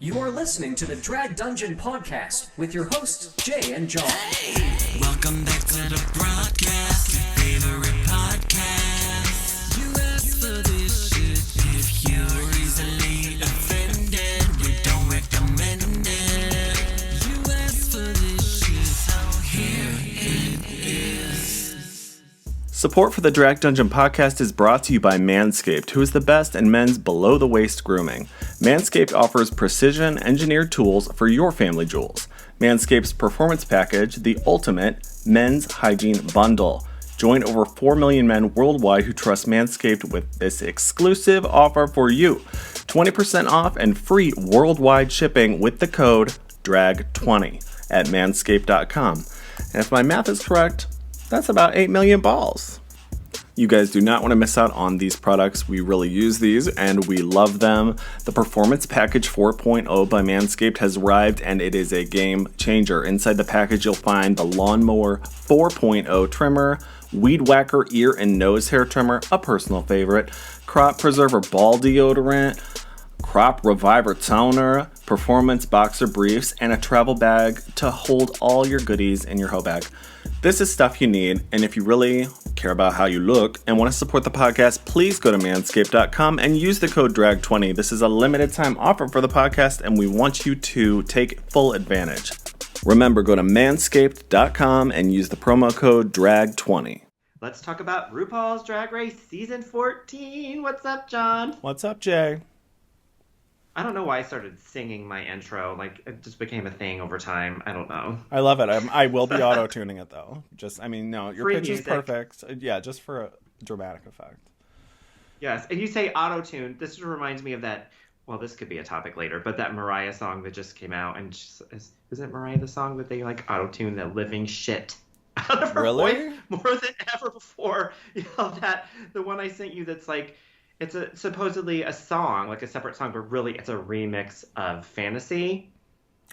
You are listening to the Drag Dungeon Podcast with your hosts, Jay and John. Hey, welcome back to the broadcast, your favorite podcast. You asked for this shit. If you're easily offended, we don't recommend it. You asked for this shit, so here it is. Support for the Drag Dungeon Podcast is brought to you by Manscaped, who is the best in men's below-the-waist grooming. Manscaped offers precision-engineered tools for your family jewels. Manscaped's Performance Package, the ultimate men's hygiene bundle. Join over 4 million men worldwide who trust Manscaped with this exclusive offer for you. 20% off and free worldwide shipping with the code DRAG20 at manscaped.com. And if my math is correct, that's about 8 million balls. You guys do not want to miss out on these products. We really use these and we love them. The Performance Package 4.0 by Manscaped has arrived and it is a game changer. Inside the package, you'll find the Lawnmower 4.0 trimmer, Weed Whacker ear and nose hair trimmer, a personal favorite, Crop Preserver ball deodorant, Crop Reviver toner, Performance boxer briefs, and a travel bag to hold all your goodies in your hoe bag. This is stuff you need, and if you really care about how you look and want to support the podcast, please go to manscaped.com and use the code DRAG20. This is a limited time offer for the podcast, and we want you to take full advantage. Remember, go to manscaped.com and use the promo code DRAG20. Let's talk about RuPaul's Drag Race Season 14. What's up, John? What's up, Jay? I don't know why I started singing my intro. Like, it just became a thing over time. I don't know. I love it. I will be auto-tuning it, though. No, your Free pitch music. is perfect. Yeah, just for a dramatic effect. Yes, and you say auto-tune. This just reminds me of that, well, this could be a topic later, but that Mariah song that just came out. And isn't Mariah the song that they, like, auto-tune the living shit out of her Really? voice more than ever before? You know, the one I sent you that's, like, it's supposedly a song, like a separate song, but really it's a remix of Fantasy.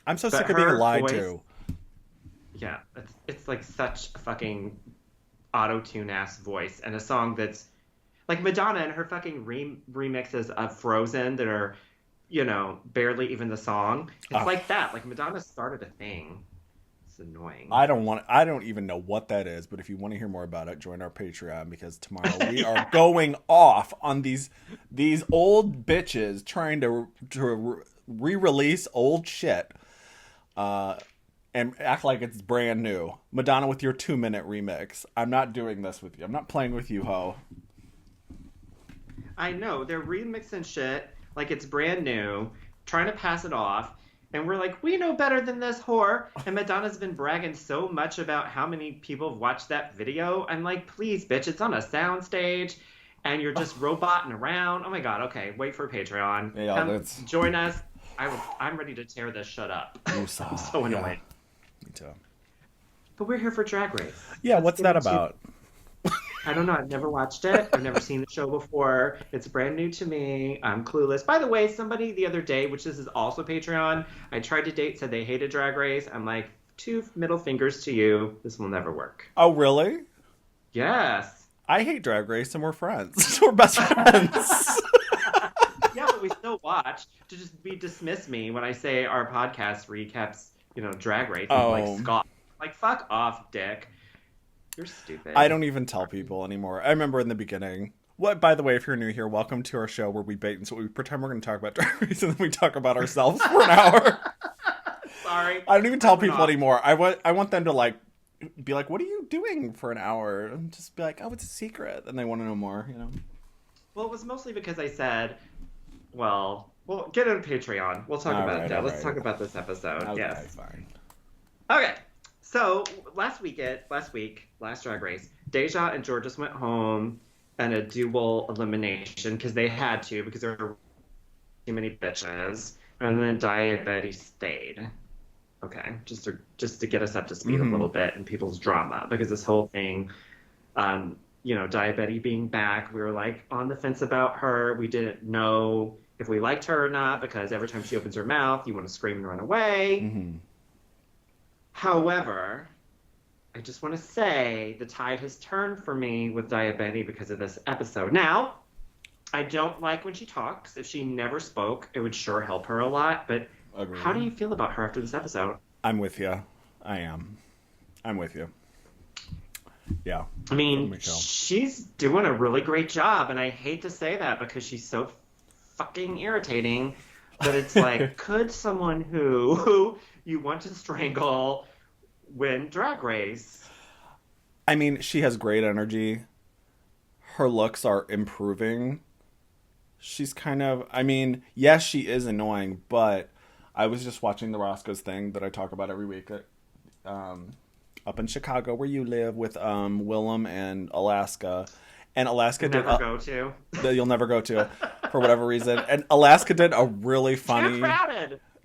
I'm so But sick of being her lied voice- to. Yeah, it's like such a fucking auto-tune ass voice, and a song that's like Madonna and her fucking remixes of Frozen that are, barely even the song. It's like that. Like Madonna started a thing. It's annoying. I don't even know what that is, but if you want to hear more about it, join our Patreon, because tomorrow we are going off on these old bitches trying to re-release old shit and act like it's brand new. Madonna with your 2-minute remix. I'm not doing this with you. I'm not playing with you, ho. I know, they're remixing shit like it's brand new, trying to pass it off. And we're like, we know better than this whore. And Madonna's been bragging so much about how many people have watched that video. I'm like, please, bitch, it's on a soundstage. And you're just roboting around. Oh, my God. Okay, wait for Patreon. Yeah, join us. I'm ready to tear this shit up. I'm so annoyed. Yeah. Me too. But we're here for Drag Race. Yeah, what's that about? I don't know. I've never watched it. I've never seen the show before. It's brand new to me. I'm clueless. By the way, somebody the other day, which this is also Patreon, I tried to date, said they hated Drag Race. I'm like, 2 middle fingers to you. This will never work. Oh, really? Yes. I hate Drag Race and we're friends. We're best friends. Yeah, but we still watch. To just dismiss me when I say our podcast recaps, Drag Race. And like, Scott. Like, fuck off, dick. You're stupid. I don't even tell people anymore. I remember in the beginning. By the way, if you're new here, welcome to our show where we bait and switch. We pretend we're going to talk about Drag Race and then we talk about ourselves for an hour. Sorry. I don't even tell people anymore. I want them to be like, what are you doing for an hour? And just be like, oh, it's a secret. And they want to know more, Well, it was mostly because I said, well, get on Patreon. We'll talk about that. Let's talk about this episode. Okay, yes. fine. Okay. So last Drag Race, Deja and Georges went home in a dual elimination because they had to, because there were too many bitches, and then Betty stayed. Okay, just to get us up to speed a little bit in people's drama, because this whole thing, Betty being back, we were like on the fence about her. We didn't know if we liked her or not, because every time she opens her mouth, you want to scream and run away. Mm-hmm. However, I just want to say the tide has turned for me with Betty because of this episode. Now, I don't like when she talks. If she never spoke, it would sure help her a lot. But Agreed. How do you feel about her after this episode? I'm with you. I am. I'm with you. Yeah. I mean, she's doing a really great job, and I hate to say that because she's so fucking irritating. But it's like, could someone who you want to strangle win Drag Race? I mean, she has great energy. Her looks are improving. She's kind of, I mean, yes, she is annoying, but I was just watching the Roscoe's thing that I talk about every week up in Chicago where you live with Willem and Alaska. And Alaska did... You'll never go to, for whatever reason. And Alaska did a really funny...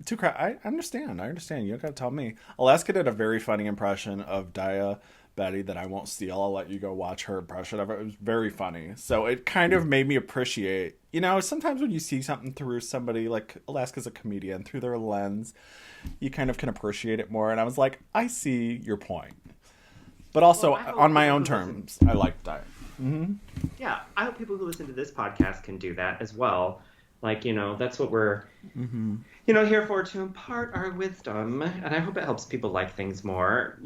Too crowded! I understand. You don't gotta tell me. Alaska did a very funny impression of Daya Betty that I won't steal. I'll let you go watch her impression of it. It was very funny. So it kind of made me appreciate, sometimes when you see something through somebody, like Alaska's a comedian, through their lens, you kind of can appreciate it more. And I was like, I see your point. But also, on my own terms, I like Daya. Mm-hmm. Yeah, I hope people who listen to this podcast can do that as well. Like, that's what we're, here for, to impart our wisdom. And I hope it helps people like things more,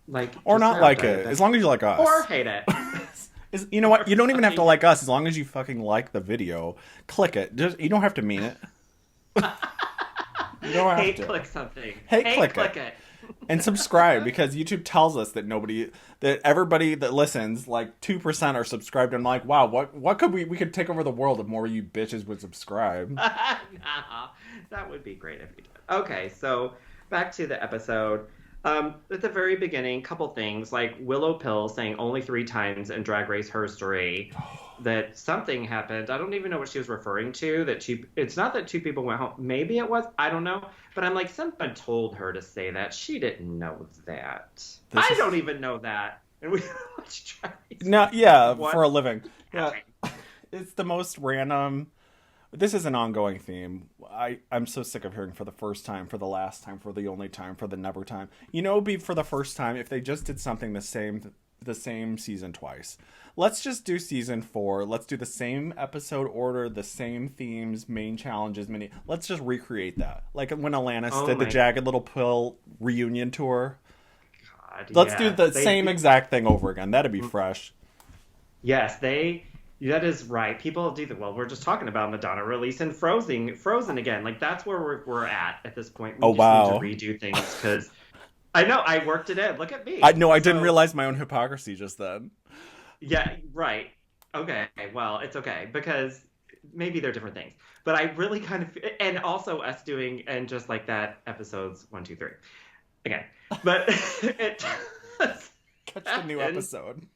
like... Or not like it, as long as you like us. Or hate it. You know what? You don't even have to like us, as long as you fucking like the video. Click it. You don't have to mean it. You don't have to. Click something. Click it. And subscribe, because YouTube tells us that everybody that listens, like 2% are subscribed. I'm like, wow, what could we could take over the world if more of you bitches would subscribe. No, that would be great if we did. Okay, so back to the episode. At the very beginning, couple things, like Willow Pill saying only 3 times in Drag Race Herstory that something happened. I don't even know what she was referring to. It's not that 2 people went home. Maybe it was. I don't know. But I'm like, someone told her to say that. She didn't know that. I don't even know that. And we watch Drag Race. No, yeah, for a living. Yeah, it's the most random. This is an ongoing theme. I'm so sick of hearing for the first time, for the last time, for the only time, for the never time. It would be for the first time if they just did something the same season twice. Let's just do season 4. Let's do the same episode order, the same themes, main challenges, Let's just recreate that. Like when Alanis did the Jagged Little Pill reunion tour. God, Let's do the same exact thing over again. That'd be fresh. Yes, that is right. People do that. Well, we're just talking about Madonna releasing Frozen again. Like, that's where we're at this point. We need to redo things because I know I worked it in. Look at me. I didn't realize my own hypocrisy just then. Yeah, right. Okay, well, it's okay because maybe they're different things. But I really kind of, and also us doing, and just like that, episodes 1, 2, 3. Again. But it catch the new episode.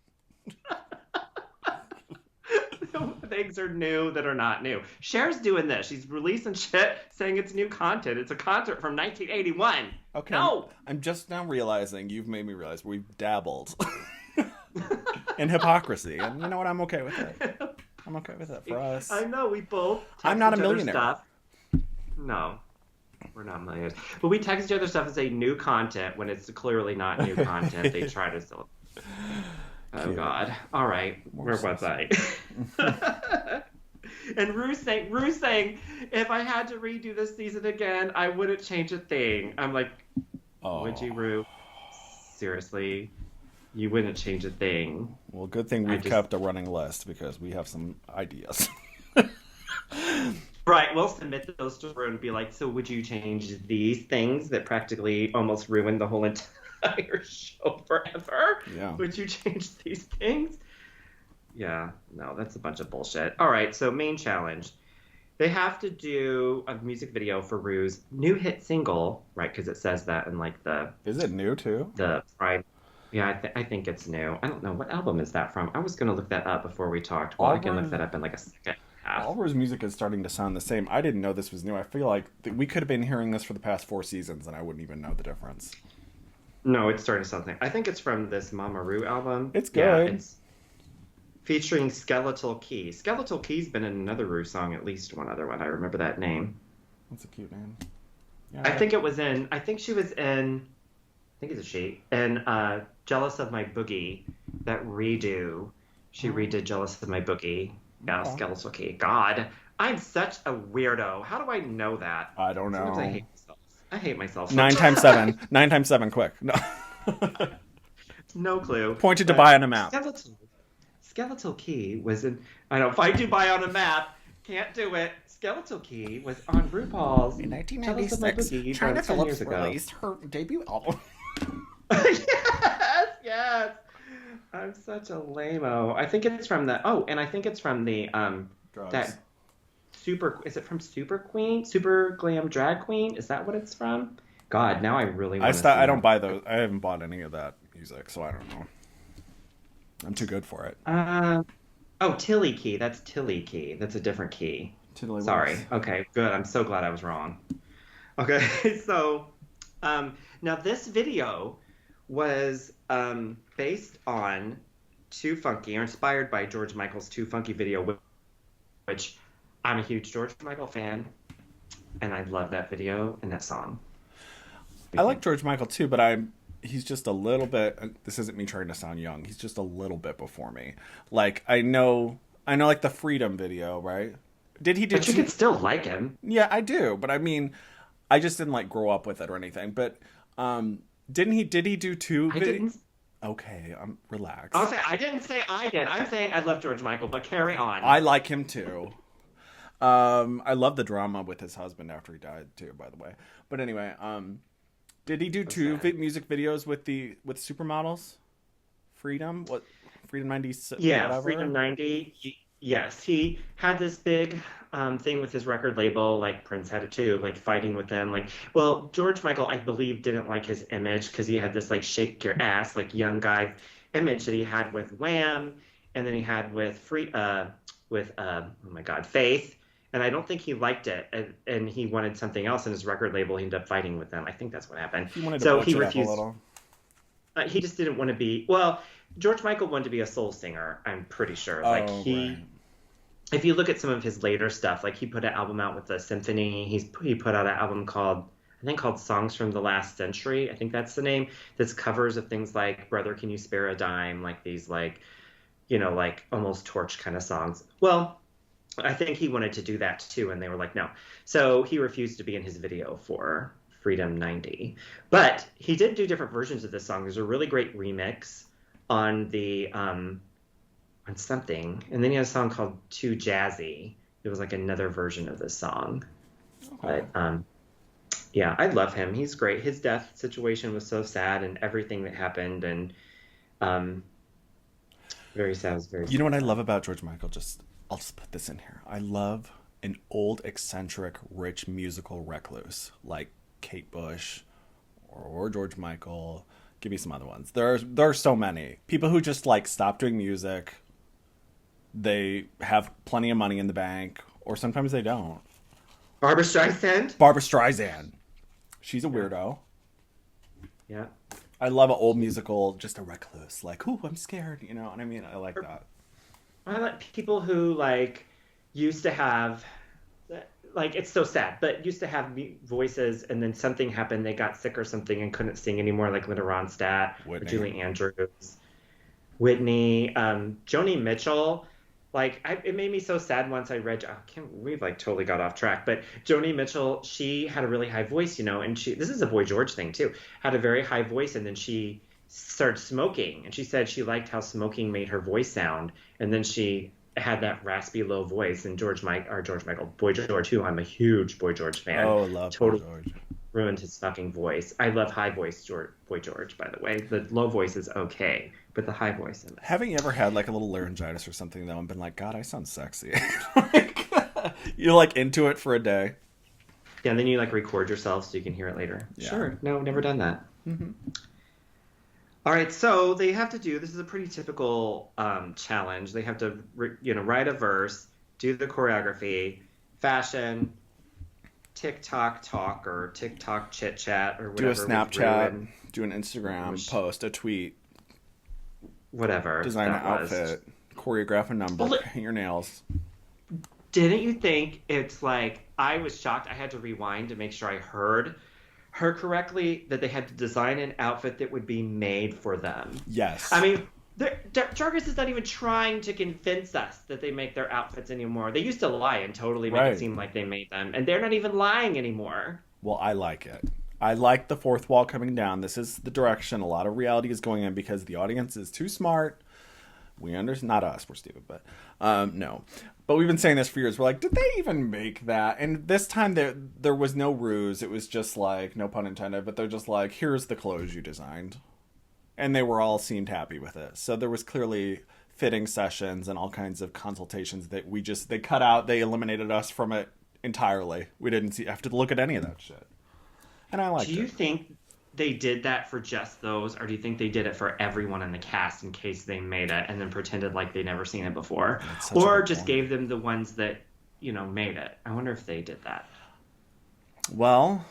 Things are new that are not new. Cher's doing this. She's releasing shit saying it's new content. It's a concert from 1981. Okay. No! I'm just now realizing, you've made me realize we've dabbled in hypocrisy. And you know what? I'm okay with it. I'm okay with it for us. I know, we both I'm not a millionaire. Stuff. No, we're not millionaires. But we text each other stuff and say new content when it's clearly not new content. They try to still... Oh, God. All right. Where was I? And Rue's saying, if I had to redo this season again, I wouldn't change a thing. I'm like, would you, Rue? Seriously? You wouldn't change a thing. Well, good thing we've kept a running list because we have some ideas. Right. We'll submit those to Rue and be like, so would you change these things that practically almost ruined the whole entire show forever? Yeah. Would you change these things? Yeah, no, that's a bunch of bullshit. All right, so main challenge. They have to do a music video for Rue's new hit single, right? Because it says that in like the... Is it new too? The prime. Yeah, I think it's new. I don't know. What album is that from? I was going to look that up before we talked. Well, I can look that up in like a second. All Rue's music is starting to sound the same. I didn't know this was new. I feel like we could have been hearing this for the past 4 seasons and I wouldn't even know the difference. No, it's starting something. I think it's from this Mama Rue album. It's good. Yeah, it's featuring Skeletal Key. Skeletal Key's been in another Rue song, at least one other one. I remember that name. That's a cute name. Yeah, I think she was in, I think it's a she, in Jealous of My Boogie, that redo. She redid Jealous of My Boogie. Yeah, Skeletal Key. God, I'm such a weirdo. How do I know that? I don't know. Sometimes I hate myself. I hate myself. 9 times 7. 9 times 7, quick. No. No clue. Pointed to buy on a map. Skeletal Key was in... I know, find Dubai on a map. Can't do it. Skeletal Key was on RuPaul's. In Tell Us About Boogie China 10 Phillips years ago. released her debut album. Yes. I'm such a lame-o. I think it's from the... Oh, and I think it's from the... that super... Is it from Super Queen? Super Glam Drag Queen? Is that what it's from? God, now I really want to I don't buy those. I haven't bought any of that music, so I don't know. I'm too good for it. Oh, Tilly Key. That's Tilly Key. That's a different key. Sorry. Okay, good. I'm so glad I was wrong. Okay, so now this video was based on Too Funky, or inspired by George Michael's Too Funky video, which I'm a huge George Michael fan, and I love that video and that song. I like George Michael too, but he's just a little bit, this isn't me trying to sound young, he's just a little bit before me. Like, I know like the Freedom video, right? But you can still like him. Yeah, I do, but I mean, I just didn't like grow up with it or anything. But did he do two videos? Okay, relax. I'll say I didn't say I did. I'm saying I love George Michael, but carry on. I like him too. I love the drama with his husband after he died too, by the way. But anyway, did he do two music videos with supermodels? Freedom 90? Yeah, whatever? Freedom 90. Yes, he had this big thing with his record label, like Prince had it too, like fighting with them. Like, well, George Michael, I believe, didn't like his image because he had this like shake your ass, like young guy image that he had with Wham, and then he had with Faith. And I don't think he liked it, and he wanted something else in his record label. He ended up fighting with them. I think that's what happened. He wanted to so butch he it up refused. A little. He just didn't want to be. Well, George Michael wanted to be a soul singer. I'm pretty sure. Right. If you look at some of his later stuff, like he put an album out with the symphony. He put out an album called Songs from the Last Century. I think that's the name. That's covers of things like Brother, Can You Spare a Dime? Like these like almost torch kind of songs. Well, I think he wanted to do that too, and they were like, no. So he refused to be in his video for Freedom 90. But he did do different versions of this song. There's a really great remix on the on something, and then he had a song called Too Jazzy. It was like another version of this song. Okay. But yeah, I love him. He's great. His death situation was so sad, and everything that happened, and very sad. It was very sad. You know what I love about George Michael? I'll just put this in here. I love an old, eccentric, rich musical recluse like Kate Bush or George Michael. Give me some other ones. There are so many. People who just like stop doing music. They have plenty of money in the bank, or sometimes they don't. Barbra Streisand? Barbra Streisand. She's a weirdo. Yeah. I love an old musical, just a recluse. Like, ooh, I'm scared. You know what I mean? I like that. I like people who like used to have, like, it's so sad, but used to have voices, and then something happened, they got sick or something and couldn't sing anymore, like Linda Ronstadt, or Julie Andrews, Whitney, Joni Mitchell. Like, it made me so sad once I read, we've like totally got off track, but Joni Mitchell, she had a really high voice, and this is a Boy George thing too, had a very high voice, and then she started smoking, and she said she liked how smoking made her voice sound, and then she had that raspy low voice, and Boy George, who I'm a huge Boy George fan. Oh, love Boy George. Ruined his fucking voice. I love high voice Boy George, by the way. The low voice is okay, but the high voice. Haven't you ever had like a little laryngitis or something though, and been like, God, I sound sexy? You're like into it for a day. Yeah, and then you like record yourself so you can hear it later. Yeah. Sure. No, never done that. Mm-hmm. All right, so they have to do, this is a pretty typical challenge. They have to, write a verse, do the choreography, fashion, TikTok talk or TikTok chit chat or whatever. Do a Snapchat, do an Instagram post, a tweet. Whatever. Design an outfit, choreograph a number, paint your nails. Didn't you think it's like, I was shocked. I had to rewind to make sure I heard her correctly, that they had to design an outfit that would be made for them. Yes. I mean, Drag Race is not even trying to convince us that they make their outfits anymore. They used to lie and totally make it seem like they made them, and they're not even lying anymore. Well, I like it. I like the fourth wall coming down. This is the direction a lot of reality is going in because the audience is too smart. We understand, not us, we're stupid, but no. But we've been saying this for years. We're like, did they even make that? And this time there was no ruse. It was just like, no pun intended, but they're just like, here's the clothes you designed. And they were all seemed happy with it. So there was clearly fitting sessions and all kinds of consultations that they cut out. They eliminated us from it entirely. We didn't have to look at any of that shit. And I liked it. Do you think they did that for just those, or do you think they did it for everyone in the cast in case they made it and then pretended like they'd never seen it before? Or just gave them the ones that, made it? I wonder if they did that. Well,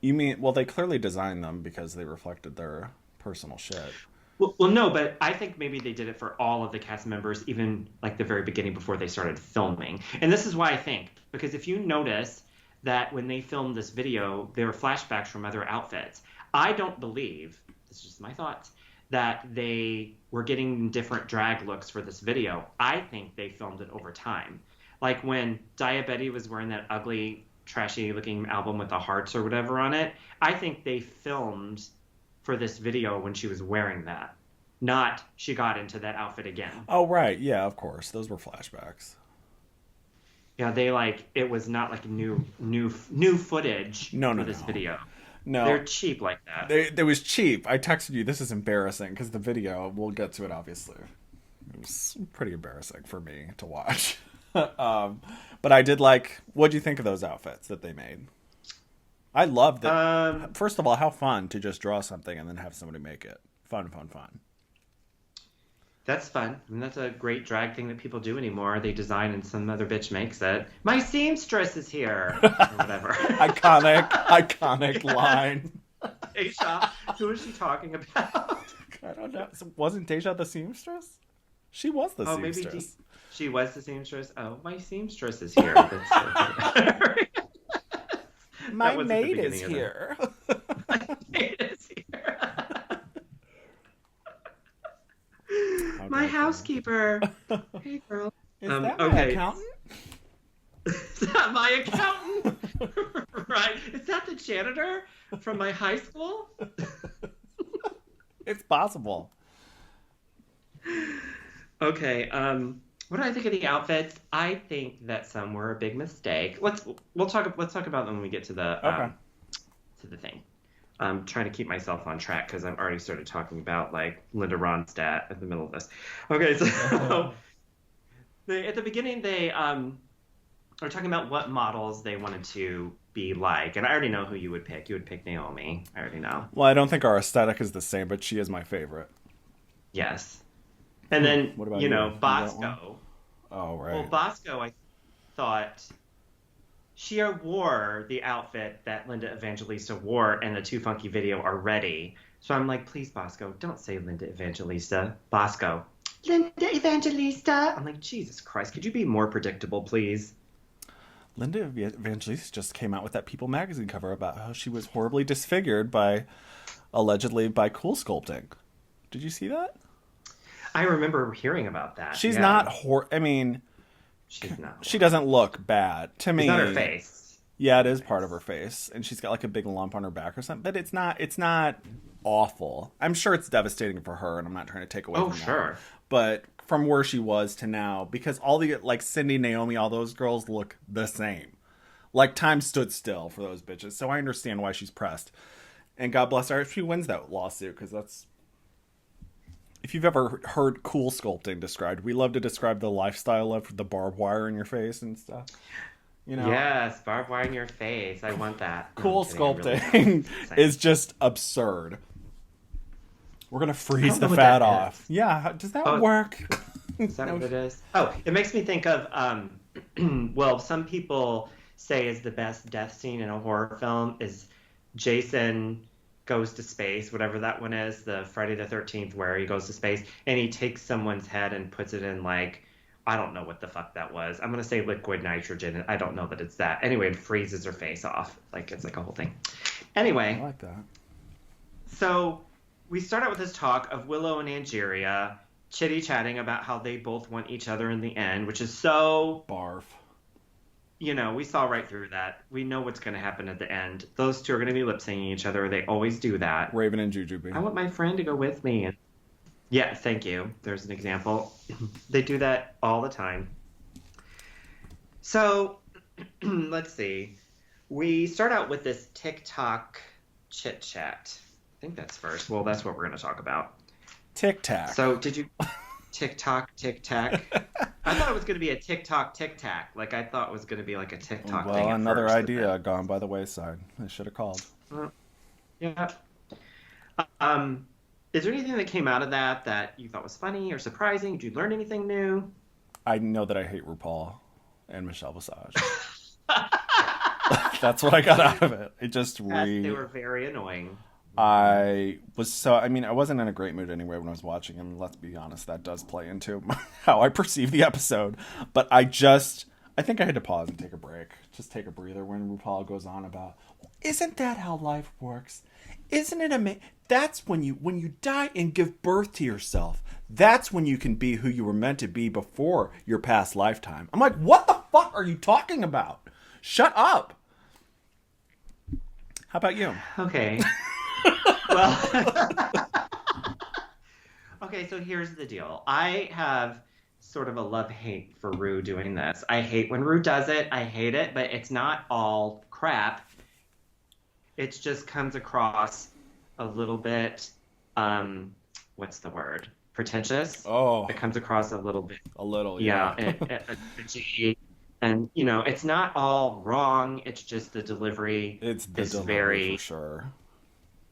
they clearly designed them because they reflected their personal shit. Well, no, but I think maybe they did it for all of the cast members, even like the very beginning before they started filming. And this is why I think, because if you notice that when they filmed this video, there were flashbacks from other outfits. I don't believe, this is just my thoughts, that they were getting different drag looks for this video. I think they filmed it over time. Like when Diabetes was wearing that ugly, trashy looking album with the hearts or whatever on it, I think they filmed for this video when she was wearing that. Not she got into that outfit again. Oh, right. Yeah, of course. Those were flashbacks. Yeah, it was not like new footage for this video. No. They're cheap like that. It was cheap. I texted you, this is embarrassing, because the video, we'll get to it obviously. It was pretty embarrassing for me to watch. But I did what do you think of those outfits that they made? I loved it. First of all, how fun to just draw something and then have somebody make it. Fun. That's fun. I mean, that's a great drag thing that people do anymore. They design and some other bitch makes it. My seamstress is here. Or whatever. Iconic line. Deja, who is she talking about? I don't know. So wasn't Deja the seamstress? She was the seamstress. Maybe she was the seamstress. Oh, my seamstress is here. That's my maid is here. My maid is here. My housekeeper. Hey, girl. Is that my accountant? Is that my accountant? Right. Is that the janitor from my high school? It's possible. Okay. What do I think of the outfits? I think that some were a big mistake. Let's talk about them when we get to the to the thing. I'm trying to keep myself on track because I've already started talking about Linda Ronstadt at the middle of this. Okay, so at the beginning they are talking about what models they wanted to be like, and I already know who you would pick. You would pick Naomi. I already know. Well, I don't think our aesthetic is the same, but she is my favorite. Yes. And then, what about Bosco. Oh, right. Well, Bosco, I thought she wore the outfit that Linda Evangelista wore in the Too Funky video already. So I'm like, please, Bosco, don't say Linda Evangelista. Bosco, Linda Evangelista. I'm like, Jesus Christ, could you be more predictable, please? Linda Evangelista just came out with that People magazine cover about how she was horribly disfigured allegedly by cool sculpting. Did you see that? I remember hearing about that. She's not she's not. She doesn't look bad to me. It's not her face. Yeah, it is part of her face, and she's got a big lump on her back or something. But it's not awful. I'm sure it's devastating for her, and I'm not trying to take away from that. Oh, sure. But from where she was to now, because all the Cindy, Naomi, all those girls look the same. Time stood still for those bitches. So I understand why she's pressed. And God bless her if she wins that lawsuit, because that's. If you've ever heard cool sculpting described, we love to describe the lifestyle of the barbed wire in your face and stuff. Yes, barbed wire in your face. I want that. Cool sculpting is just absurd. We're going to freeze the fat off. Yeah, does that work? Is that what it is? Oh, it makes me think of, well, some people say is the best death scene in a horror film is Jason Goes to Space, whatever that one is, the Friday the 13th where he goes to space, and he takes someone's head and puts it in I don't know what the fuck that was. I'm going to say liquid nitrogen, and I don't know that it's that. Anyway, it freezes her face off. It's a whole thing. Anyway. I like that. So we start out with this talk of Willow and Angeria chitty-chatting about how they both want each other in the end, which is so... Barf. You know, we saw right through that. We know what's going to happen at the end. Those two are going to be lip-syncing each other. They always do that. Raven and Jujubee. I want my friend to go with me. Yeah, thank you. There's an example. They do that all the time. So, let's see. We start out with this TikTok chit-chat. I think that's first. Well, that's what we're going to talk about. Tic-tac. So, did you... TikTok, tic-tac. I thought it was going to be a TikTok, tic-tac. Like, I thought it was going to be like a TikTok thing. Well, another first, idea gone by the wayside. I should have called. Yeah. Is there anything that came out of that you thought was funny or surprising? Did you learn anything new? I know that I hate RuPaul and Michelle Visage. That's what I got out of it. It just They were very annoying. I wasn't in a great mood anyway when I was watching him. Let's be honest, that does play into how I perceive the episode. But I think I had to pause and take a break. Just take a breather when RuPaul goes on about, isn't that how life works? Isn't it amazing? That's when you die and give birth to yourself. That's when you can be who you were meant to be before your past lifetime. I'm like, what the fuck are you talking about? Shut up. How about you? Okay. Well, okay, so here's the deal. I have sort of a love-hate for Ru doing this. I hate when Ru does it. I hate it, but it's not all crap. It just comes across a little bit, what's the word? Pretentious? Oh. It comes across a little bit. A little, yeah. And, you know, it's not all wrong. It's just the delivery. It's the delivery for sure.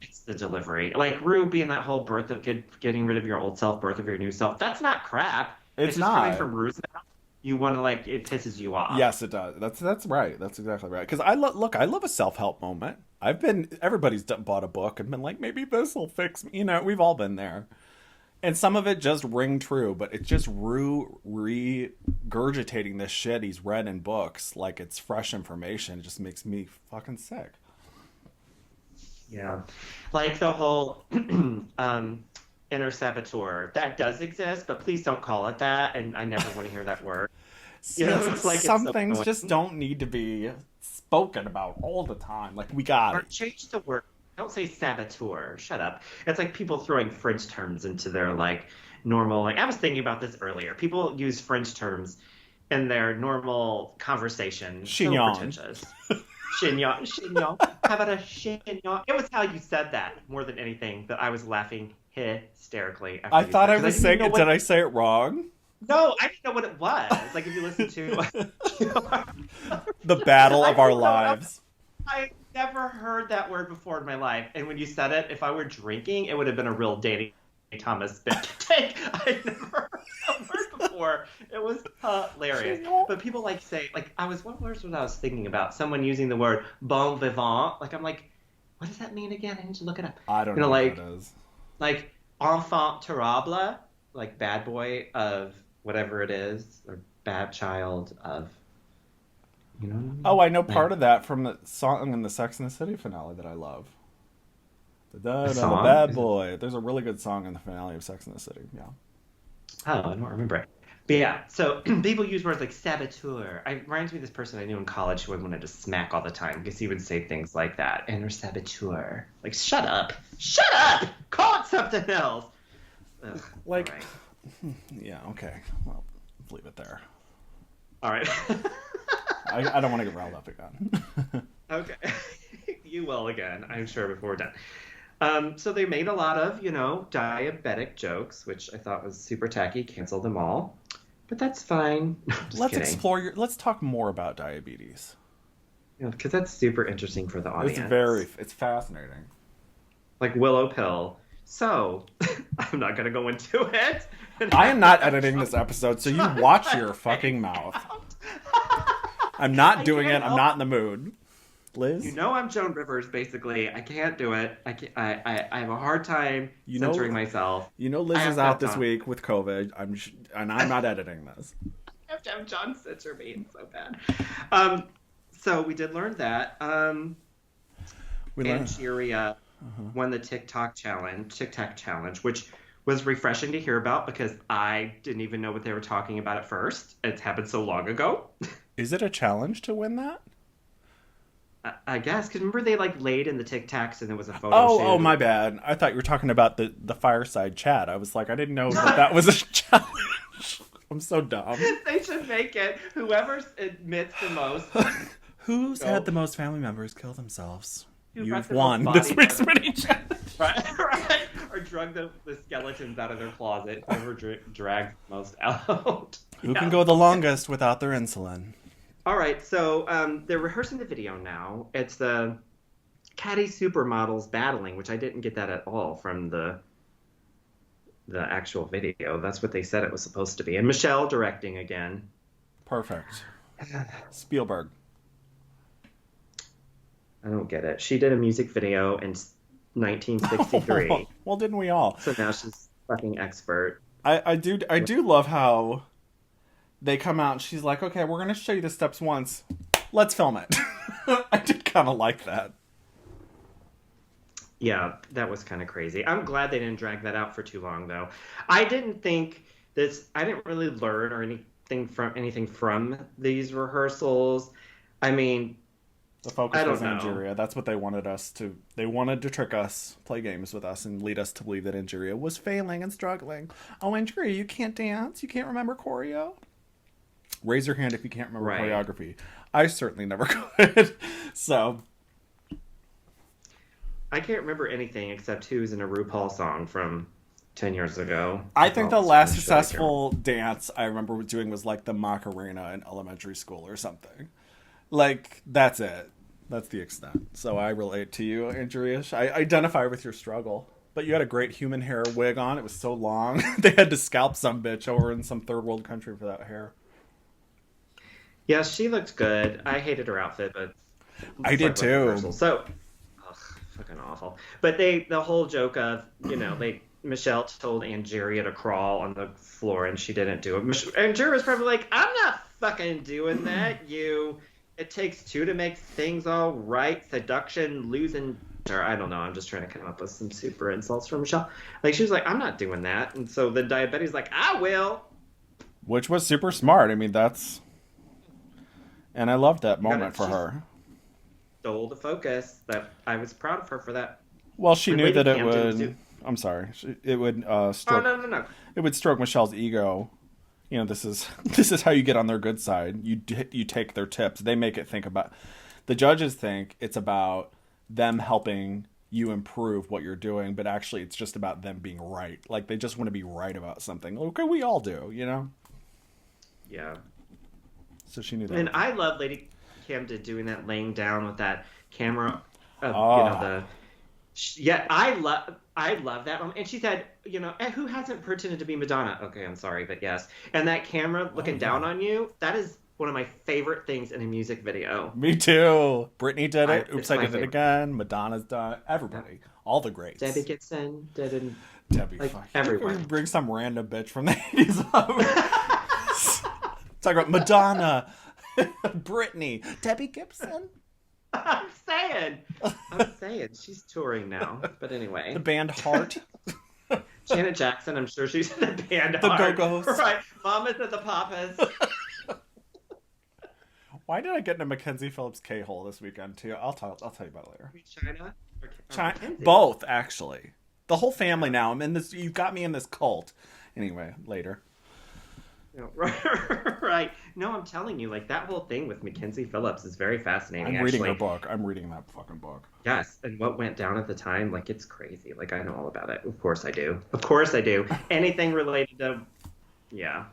It's the delivery. Like Ru being that whole birth of getting rid of your old self, birth of your new self. That's not crap. It's just not. Coming from Ru's mouth. You want to it pisses you off. Yes, it does. That's right. That's exactly right. Because I love a self-help moment. Everybody's bought a book and been like, maybe this will fix me. You know, we've all been there. And some of it just ring true, but it's just Ru regurgitating this shit he's read in books like it's fresh information. It just makes me fucking sick. Yeah. Like the whole inner saboteur. That does exist, but please don't call it that. And I never want to hear that word. You know, it's like some things just don't need to be spoken about all the time. Like, we got it. Change the word. Don't say saboteur. Shut up. It's like people throwing French terms into their, normal... I was thinking about this earlier. People use French terms in their normal conversation. Chignon. So pretentious. Chignon. Chignon. How about a chignon? It was how you said that more than anything that I was laughing hysterically. I thought I was saying it. Did I say it wrong? No, I didn't know what it was. Like, if you listen to... The battle of our lives. I never heard that word before in my life. And when you said it, if I were drinking, it would have been a real Danny Thomas bit take. I'd never heard that word before. It was hilarious. But people say, what words was I was thinking about? Someone using the word bon vivant. I'm like, what does that mean again? I need to look it up. I don't know what it is. Like enfant terrible, like bad boy of whatever it is, or bad child of... You know what I mean? Oh, I know part of that from the song in the Sex and the City finale that I love. The bad boy. There's a really good song in the finale of Sex and the City. Yeah. Oh, I don't remember it. But yeah, so people use words like saboteur. It reminds me of this person I knew in college who I wanted to smack all the time because he would say things like that. Inner saboteur. Like, shut up. Shut up! Call it something else! Ugh, right. Yeah, okay. Well, let's leave it there. All right. I don't want to get riled up again. Okay. You will again, I'm sure, before we're done. So they made a lot of, diabetic jokes, which I thought was super tacky. Canceled them all. But that's fine. Let's talk more about diabetes. Because that's super interesting for the audience. It's fascinating. Like Willow Pill. So, I'm not going to go into it. I am not editing this episode, so you watch your fucking mouth. I'm not doing it. I'm not in the mood. Liz? I'm Joan Rivers, basically. I can't do it. I have a hard time censoring myself. Liz is out this week with COVID, and I'm not editing this. I have to have John censor me. It's so bad. So we did learn that. Angeria won the TikTok challenge, which was refreshing to hear about because I didn't even know what they were talking about at first. It's happened so long ago. Is it a challenge to win that? I guess, because remember they like laid in the Tic Tacs and there was a photo shoot? Oh, my bad. I thought you were talking about the fireside chat. I was like, I didn't know that was a challenge. I'm so dumb. They should make it. Whoever admits the most. Who's had the most family members kill themselves? You've the won most this body week's mini challenge. Right. Or drug the skeletons out of their closet. Whoever dragged the most out. Who can go the longest without their insulin? All right, so they're rehearsing the video now. It's the catty supermodels battling, which I didn't get that at all from the actual video. That's what they said it was supposed to be. And Michelle directing again. Perfect. Spielberg. I don't get it. She did a music video in 1963. Well, didn't we all? So now she's fucking expert. I do love how they come out and she's like, okay, we're going to show you the steps once. Let's film it. I did kind of like that. Yeah, that was kind of crazy. I'm glad they didn't drag that out for too long, though. I didn't really learn or anything from these rehearsals. I mean, the focus was know. Angeria. That's what they wanted us to. They wanted to trick us, play games with us, and lead us to believe that Angeria was failing and struggling. Oh, Angeria, you can't dance? You can't remember choreo? Raise your hand if you can't remember choreography. I certainly never could. So I can't remember anything except who's in a RuPaul song from 10 years ago. I think the last successful dance I remember doing was like the Macarena in elementary school or something. Like, that's it. That's the extent. So I relate to you, Andrea. I identify with your struggle. But you had a great human hair wig on. It was so long. They had to scalp some bitch over in some third world country for that hair. Yeah, she looked good. I hated her outfit, but I did too. So, fucking awful. But the whole joke of, Michelle told Angeria to crawl on the floor and she didn't do it. Angeria was probably like, I'm not fucking doing that, It takes two to make things all right. Seduction, losing. Or I don't know. I'm just trying to come up with some super insults for Michelle. Like, she was like, I'm not doing that. And so the diabetes like, I will. Which was super smart. I mean, that's... And I loved that moment for her. Stole the focus. That I was proud of her for that. Well, she knew that it would... I'm sorry. It would stroke... Oh, no. It would stroke Michelle's ego. This is how you get on their good side. You take their tips. They make it think about... The judges think it's about them helping you improve what you're doing, but actually it's just about them being right. Like, they just want to be right about something. Okay, we all do, Yeah. So she knew that. And I love Lady Camden doing that, laying down with that camera. I love that moment. And she said, who hasn't pretended to be Madonna? Okay, I'm sorry, but yes. And that camera looking down on you, that is one of my favorite things in a music video. Me too. Britney did it. Oops, I did it again. Madonna's done it. Everybody. All the greats. Debbie Gibson did it. Debbie, like, fuck. everyone. Bring some random bitch from the 80s up. Talk about Madonna, Britney, Debbie Gibson. I'm saying. She's touring now. But anyway. The band Heart. Janet Jackson, I'm sure she's in the band The Heart. Go-Go's. Right. Mamas and the Papas. Why did I get in a Mackenzie Phillips K-hole this weekend, too? I'll tell you about it later. China? China? Both, actually. The whole family now. I'm in this. You've got me in this cult. Anyway, later. Right. No, I'm telling you, like, that whole thing with Mackenzie Phillips is very fascinating. I'm reading her book. I'm reading that fucking book. Yes, and what went down at the time, like, it's crazy. Like, I know all about it. Of course I do. Anything related to... Yeah.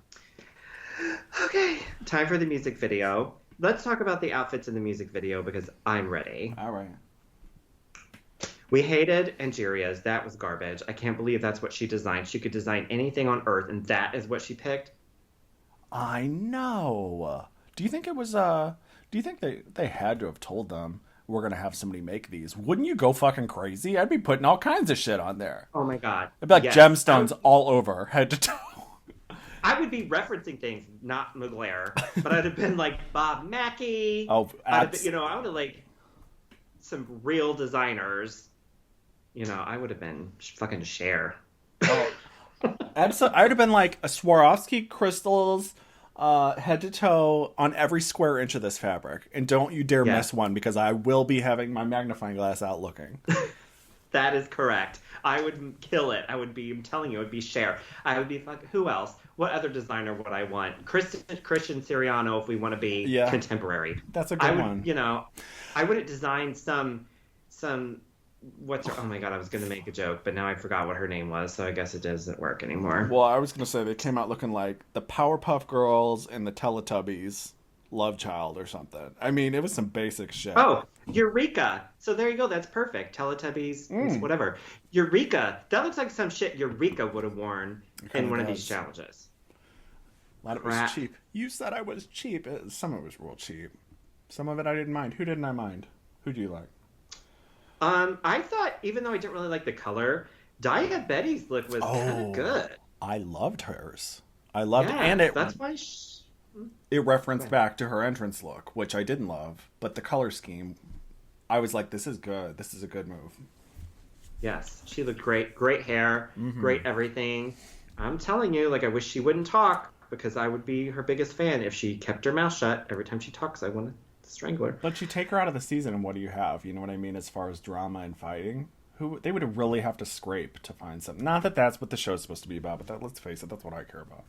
Okay, time for the music video. Let's talk about the outfits in the music video because I'm ready. All right. We hated Angeria's. That was garbage. I can't believe that's what she designed. She could design anything on Earth, and that is what she picked. I know. Do you think it was, do you think they had to have told them we're going to have somebody make these? Wouldn't you go fucking crazy? I'd be putting all kinds of shit on there. Oh my God. It'd be like gemstones all over, head to toe. I would be referencing things, not Mugler, but I'd have been like Bob Mackie. Oh, I would have like some real designers I would have been fucking Cher. Oh, absolutely. I would have been like a Swarovski crystals, head to toe on every square inch of this fabric. And don't you dare miss one, because I will be having my magnifying glass out looking. That is correct. I would kill it. I'm telling you, it would be Cher. I would be who else? What other designer would I want? Christian Siriano, if we want to be contemporary. That's a good one. I wouldn't design some oh my god, I was going to make a joke, but now I forgot what her name was, so I guess it doesn't work anymore. Well, I was going to say they came out looking like the Powerpuff Girls and the Teletubbies love child or something. I mean, it was some basic shit. Oh, Eureka. So there you go. That's perfect. Teletubbies, whatever. Eureka. That looks like some shit Eureka would have worn in one of these challenges. A lot of it was cheap. You said I was cheap. Some of it was real cheap. Some of it I didn't mind. Who didn't I mind? Who do you like? I thought, even though I didn't really like the color, Dia Betty's look was kind of good. I loved hers. I loved it. And that's why it referenced back to her entrance look, which I didn't love. But the color scheme, I was like, this is good. This is a good move. Yes, she looked great. Great hair, great everything. I'm telling you, I wish she wouldn't talk, because I would be her biggest fan if she kept her mouth shut. Every time she talks, I want to strangle her. But you take her out of the season, and what do you have? You know what I mean, as far as drama and fighting? They would really have to scrape to find something. Not that that's what the show's supposed to be about, but let's face it, that's what I care about.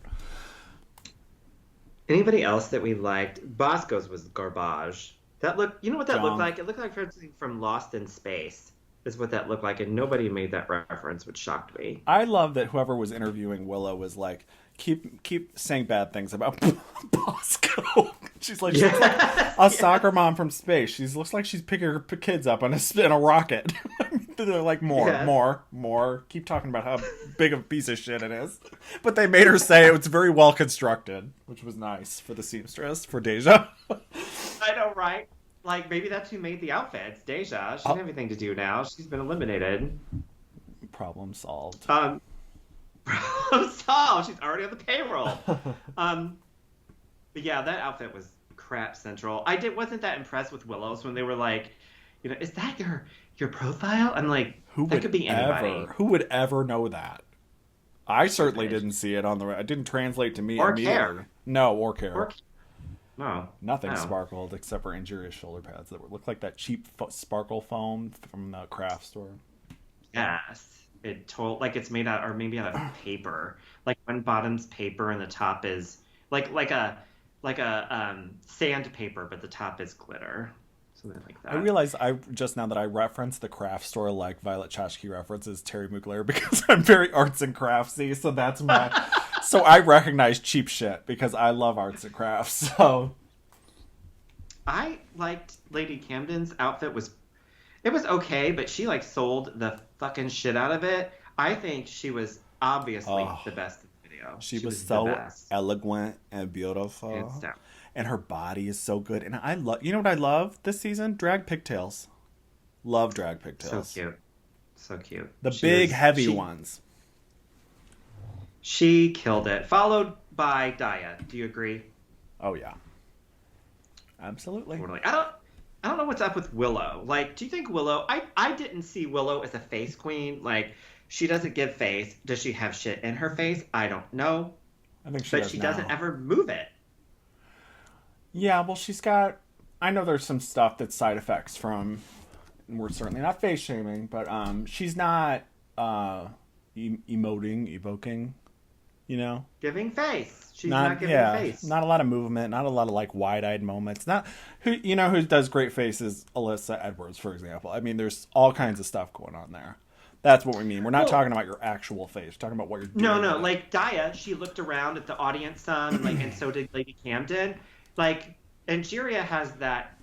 Anybody else that we liked? Bosco's was garbage. You know what that looked like? It looked like something from Lost in Space, is what that looked like, and nobody made that reference, which shocked me. I love that whoever was interviewing Willow was like, keep saying bad things about Bosco. She's like a soccer mom from space. She looks like she's picking her kids up in a rocket. They're like, more. Keep talking about how big of a piece of shit it is. But they made her say it was very well constructed, which was nice for the seamstress, for Deja. I know, right? Maybe that's who made the outfits. Deja. She doesn't have anything to do now. She's been eliminated. Problem solved. Problem solved. She's already on the payroll. But yeah, that outfit was crap central. Wasn't that impressed with Willow's when they were like, is that your profile? I'm like, that could be anybody. Who would ever know that? I certainly didn't see it on the. It didn't translate to me or immediately. Care. No, or care. No. Nothing sparkled except for Injurious shoulder pads that looked like that cheap sparkle foam from the craft store. Yes. It's made out, or maybe out of paper. One bottom's paper and the top is like a sandpaper, but the top is glitter. Something like that. I realized just now that I referenced the craft store like Violet Chachki references Terry Mugler, because I'm very arts and craftsy, so that's my so I recognize cheap shit because I love arts and crafts. So I liked Lady Camden's outfit. It was okay, but she sold the fucking shit out of it. I think she was obviously the best in the video. She was so eloquent and beautiful. And her body is so good. And I love, you know what I love this season? Drag pigtails. Love drag pigtails. So cute. The big, heavy ones. She killed it. Followed by Dia. Do you agree? Oh, yeah. Absolutely. Totally. I don't know what's up with Willow. Do you think Willow... I didn't see Willow as a face queen. She doesn't give face. Does she have shit in her face? I don't know. I think she doesn't ever move it. Yeah, well, she's got... I know there's some stuff that's side effects from... We're certainly not face shaming, but she's not evoking, Giving face. She's not giving face. Not a lot of movement, not a lot of wide-eyed moments. Not who does great faces, Alyssa Edwards, for example. I mean, there's all kinds of stuff going on there. That's what we mean. We're not talking about your actual face. We're talking about what you're doing. No. Dia, she looked around at the audience some, and so did Lady Camden. Angeria has that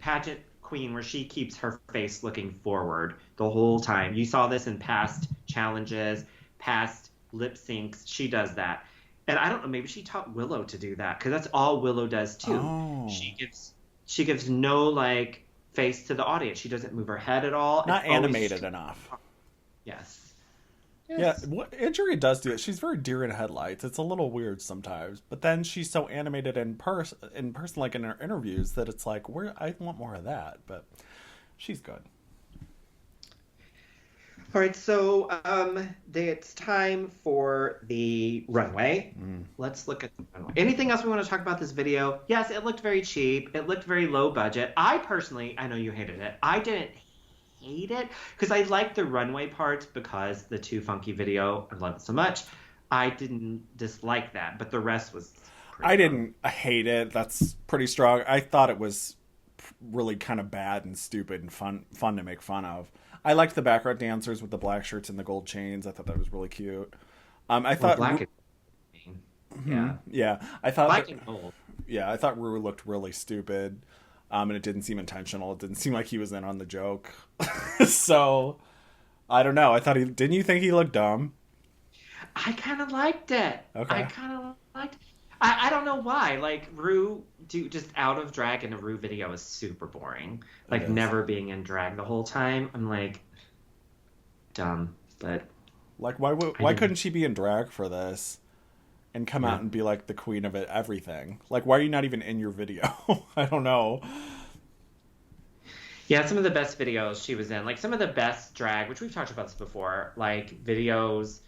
pageant queen where she keeps her face looking forward the whole time. You saw this in past challenges, past lip syncs. She does that. And I don't know, maybe she taught Willow to do that, because that's all Willow does too. Oh. She gives no face to the audience. She doesn't move her head at all. Not animated enough. Yes. Yeah, what Injury does do it. She's very deer in headlights. It's a little weird sometimes, but then she's so animated in person, like in her interviews, that it's like, I want more of that. But she's good. All right, so it's time for the runway. Let's look at the runway. Anything else we want to talk about this video? Yes, it looked very cheap. It looked very low budget. I know you hated it. I didn't hate it because I liked the runway parts because the Too Funky video, I love it so much. I didn't dislike that, but the rest was I didn't hate it. That's pretty strong. I thought it was really kind of bad and stupid and fun to make fun of. I liked the background dancers with the black shirts and the gold chains. I thought that was really cute. I thought black yeah. I thought black and gold. Yeah, I thought Rue looked really stupid. And it didn't seem intentional. It didn't seem like he was in on the joke. So I don't know. Didn't you think he looked dumb? I kind of liked it. Okay. I kind of liked it. I don't know why. Like, Rue, just out of drag in a Rue video is super boring. Like, never being in drag the whole time. I'm like, dumb. But like, why couldn't she be in drag for this and come out and be like the queen of it, everything? Like, why are you not even in your video? I don't know. Yeah, some of the best videos she was in. Like, some of the best drag, which we've talked about this before, like, videos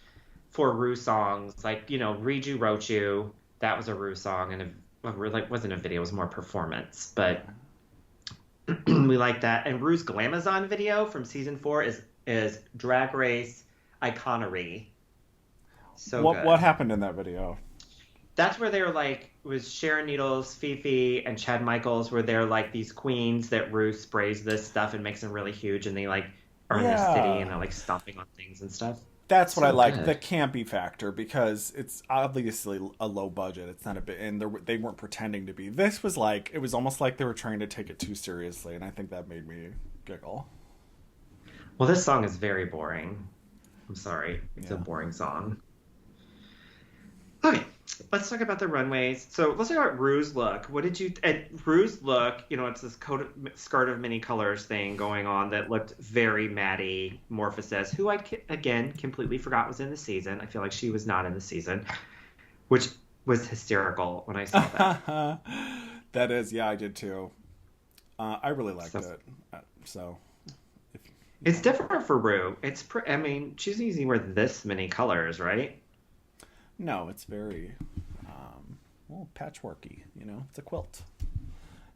for Rue songs. Like, Read You, Wrote You. That was a Rue song, and it wasn't a video, it was more performance. But we like that. And Rue's Glamazon video from season 4 is Drag Race Iconery. So what happened in that video? That's where they were like, it was Sharon Needles, Fifi, and Chad Michaels, where they're like these queens that Rue sprays this stuff and makes them really huge, and they like are in the city and they're like stomping on things and stuff. That's what I like, the campy factor, because it's obviously a low budget. It's not a bit, and they weren't pretending to be. This was like, it was almost like they were trying to take it too seriously, and I think that made me giggle. Well, this song is very boring. I'm sorry. It's a boring song. Okay, let's talk about the runways. So let's talk about Rue's look. What did you... Rue's look, it's this skirt of many colors thing going on that looked very Maddie Morphosis, who I, again, completely forgot was in the season. I feel like she was not in the season, which was hysterical when I saw that. That is, I did too. I really liked it. It's different for Rue. She doesn't usually wear this many colors, right? No, it's very, patchworky. It's a quilt.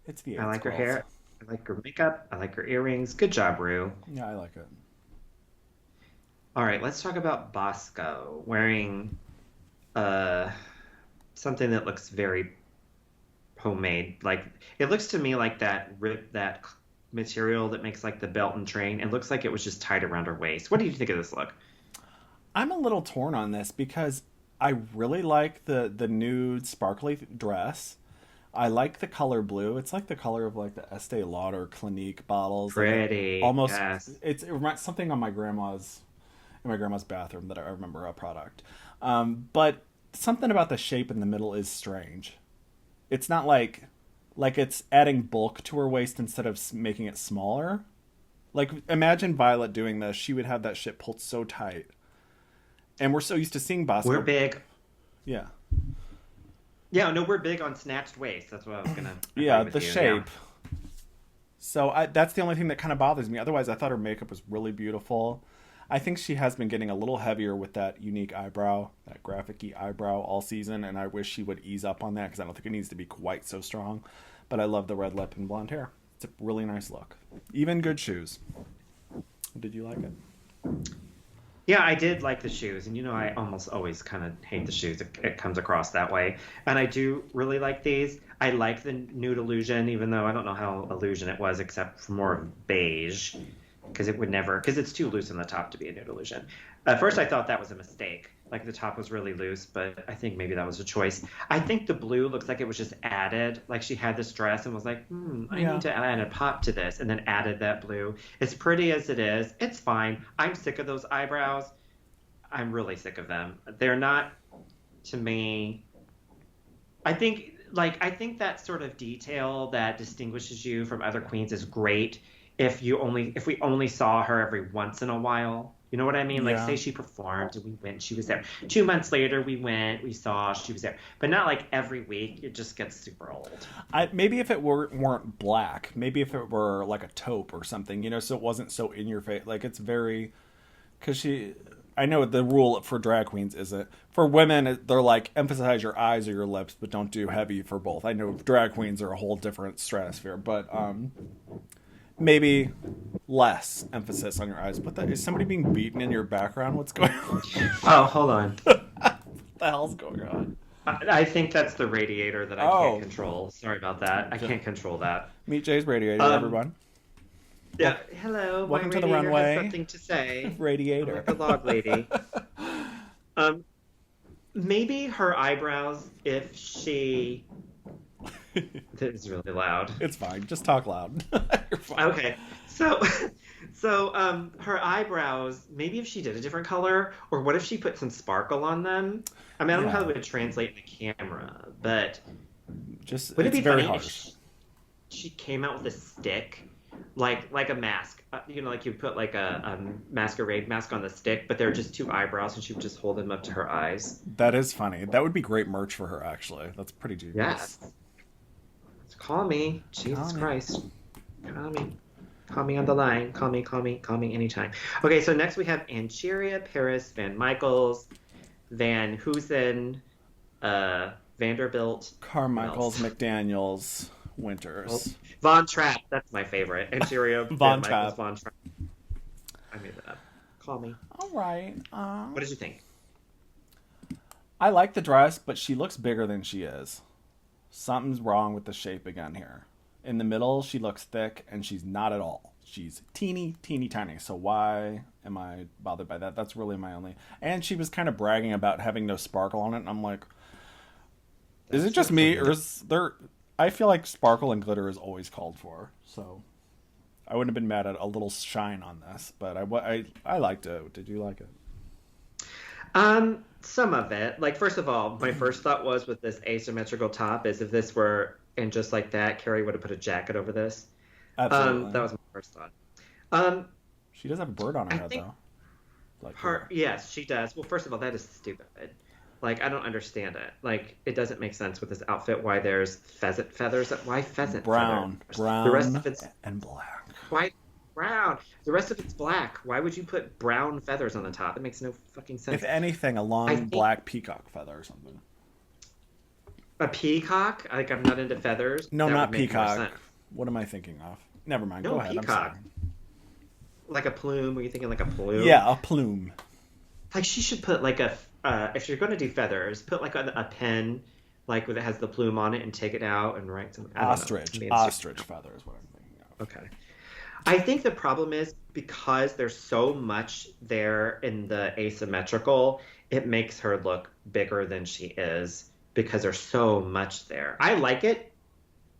It's the. I like her hair. I like her makeup. I like her earrings. Good job, Rue. Yeah, I like it. All right, let's talk about Bosco wearing something that looks very homemade. Like, it looks to me like that material that makes like the belt and train. It looks like it was just tied around her waist. What do you think of this look? I'm a little torn on this because I really like the nude sparkly dress. I like the color blue. It's like the color of like the Estee Lauder Clinique bottles. Pretty. Like almost. Yes. It reminds something in my grandma's bathroom that I remember a product. But something about the shape in the middle is strange. It's not like it's adding bulk to her waist instead of making it smaller. Like, imagine Violet doing this. She would have that shit pulled so tight. And we're so used to seeing Bosco. We're big. Yeah. Yeah, no, we're big on snatched waist. That's what I was going to Yeah, the shape. Yeah. So that's the only thing that kind of bothers me. Otherwise, I thought her makeup was really beautiful. I think she has been getting a little heavier with that unique eyebrow, that graphic-y eyebrow all season, and I wish she would ease up on that because I don't think it needs to be quite so strong. But I love the red lip and blonde hair. It's a really nice look. Even good shoes. Did you like it? Yeah, I did like the shoes, and I almost always kind of hate the shoes. It comes across that way, and I do really like these. I like the nude illusion, even though I don't know how illusion it was, except for more of beige, because it's too loose on the top to be a nude illusion. At first, I thought that was a mistake. Like, the top was really loose, but I think maybe that was a choice. I think the blue looks like it was just added. Like, she had this dress and was like, I need to add a pop to this, and then added that blue. As pretty as it is, it's fine. I'm sick of those eyebrows. I'm really sick of them. They're not, to me... I think that sort of detail that distinguishes you from other queens is great if we only saw her every once in a while. You know what I mean? Like, say she performed and we went, she was there. 2 months later, we went, we saw, she was there. But not like every week. It just gets super old. Maybe if it weren't black. Maybe if it were like a taupe or something, so it wasn't so in your face. Like, it's very Because I know the rule for drag queens isn't. For women, they're like, emphasize your eyes or your lips, but don't do heavy for both. I know drag queens are a whole different stratosphere, but maybe less emphasis on your eyes. But is somebody being beaten in your background? What's going on? Oh, hold on. What the hell's going on? I think that's the radiator that I can't control. Sorry about that. I can't control that. Meet Jay's radiator, everyone. Yeah. Hello. Welcome my to the radiator Runway. Has something to say. Radiator. I'm like a log lady. Maybe her eyebrows, if she... This is really loud. It's fine. Just talk loud. You're fine. Okay. So her eyebrows, maybe if she did a different color, or what if she put some sparkle on them? I mean, I don't know how it would translate in the camera, but would it be very funny harsh. if she came out with a stick, like a mask? Like you put like a masquerade mask on the stick, but they're just two eyebrows, and she would just hold them up to her eyes. That is funny. That would be great merch for her, actually. That's pretty genius. Yes. Call me. Jesus Christ. Call me. Call me on the line. Call me anytime. Okay, so next we have Angeria, Paris, Van Michaels, Van Hoosen, Vanderbilt, Carmichael's, McDaniels, Winters. Von Trapp. That's my favorite. Angeria, Von Van Trapp. Michaels, Von Trapp. I made that up. Call me. All right. What did you think? I like the dress, but she looks bigger than she is. Something's wrong with the shape again here. In the middle, she looks thick, and she's not at all. She's teeny, teeny, tiny. So why am I bothered by that? That's really my only... And she was kind of bragging about having no sparkle on it, and I'm like, is it just me, or is there... I feel like sparkle and glitter is always called for, so I wouldn't have been mad at a little shine on this, but I liked it. Did you like it? Some of it. Like, first of all, my first thought was with this asymmetrical top is if this were in just like that, Carrie would have put a jacket over this. Absolutely. That was my first thought. She does have a bird on her head, though. Like yes, she does. Well, first of all, that is stupid. Like, I don't understand it. Like, it doesn't make sense with this outfit why there's pheasant feathers. Why pheasant brown, feathers? brown, the rest of it's and black. Why brown? The rest of it's black. Why would you put brown feathers on the top? It makes no fucking sense. If anything, a long black peacock feather or something. A peacock? Like, I'm not into feathers. No, that not would make more peacock. sense. What am I thinking of? Never mind. No, Go ahead. peacock. I'm sorry. Like a plume? Were you thinking like a plume? Yeah, a plume. Like, she should put like a... if you're going to do feathers, put like a pen, like that has the plume on it, and take it out and write something. Ostrich feather is what I'm thinking of. Okay. I think the problem is because there's so much there in the asymmetrical, it makes her look bigger than she is because there's so much there. I like it,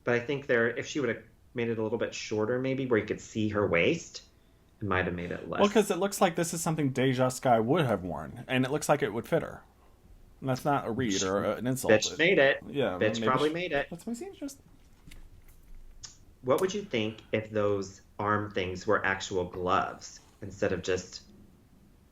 but I think if she would have made it a little bit shorter, maybe where you could see her waist, it might have made it less. Well, because it looks like this is something Deja Skye would have worn, and it looks like it would fit her. And that's not a read or an insult. Bitch made it. Yeah, Bitch probably made it. That's my seamstress. What would you think if those arm things were actual gloves instead of just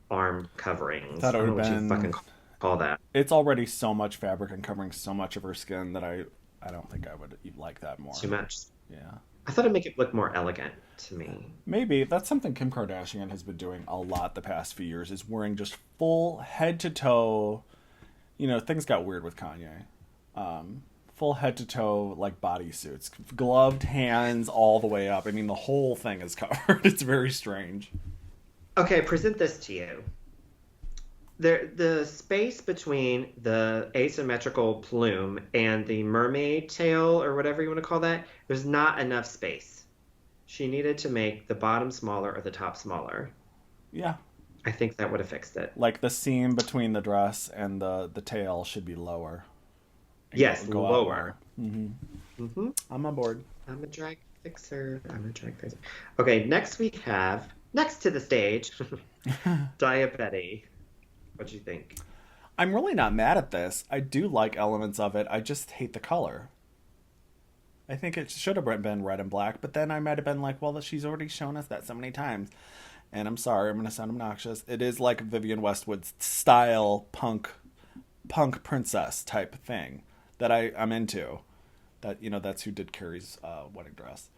arm coverings? That would I have don't know been... what you fucking call that. It's already so much fabric and covering so much of her skin that I don't think I would like that more. Too much. Yeah. I thought it'd make it look more elegant to me. Maybe. That's something Kim Kardashian has been doing a lot the past few years, is wearing just full head to toe. You know, things got weird with Kanye. Full head to toe, like, bodysuits. Gloved hands all the way up. I mean, the whole thing is covered. It's very strange. Okay, present this to you. The space between the asymmetrical plume and the mermaid tail, or whatever you want to call that, there's not enough space. She needed to make the bottom smaller or the top smaller. Yeah. I think that would have fixed it. Like, the seam between the dress and the tail should be lower. Yes, go lower. I'm on board. I'm a drag fixer. Okay, next we have, next to the stage, Diabetti. What do you think? I'm really not mad at this. I do like elements of it. I just hate the color. I think it should have been red and black, but then I might have been like, well, she's already shown us that so many times. And I'm sorry, I'm going to sound obnoxious. It is like Vivienne Westwood's style punk princess type thing that I'm into. That, you know, that's who did Carrie's wedding dress.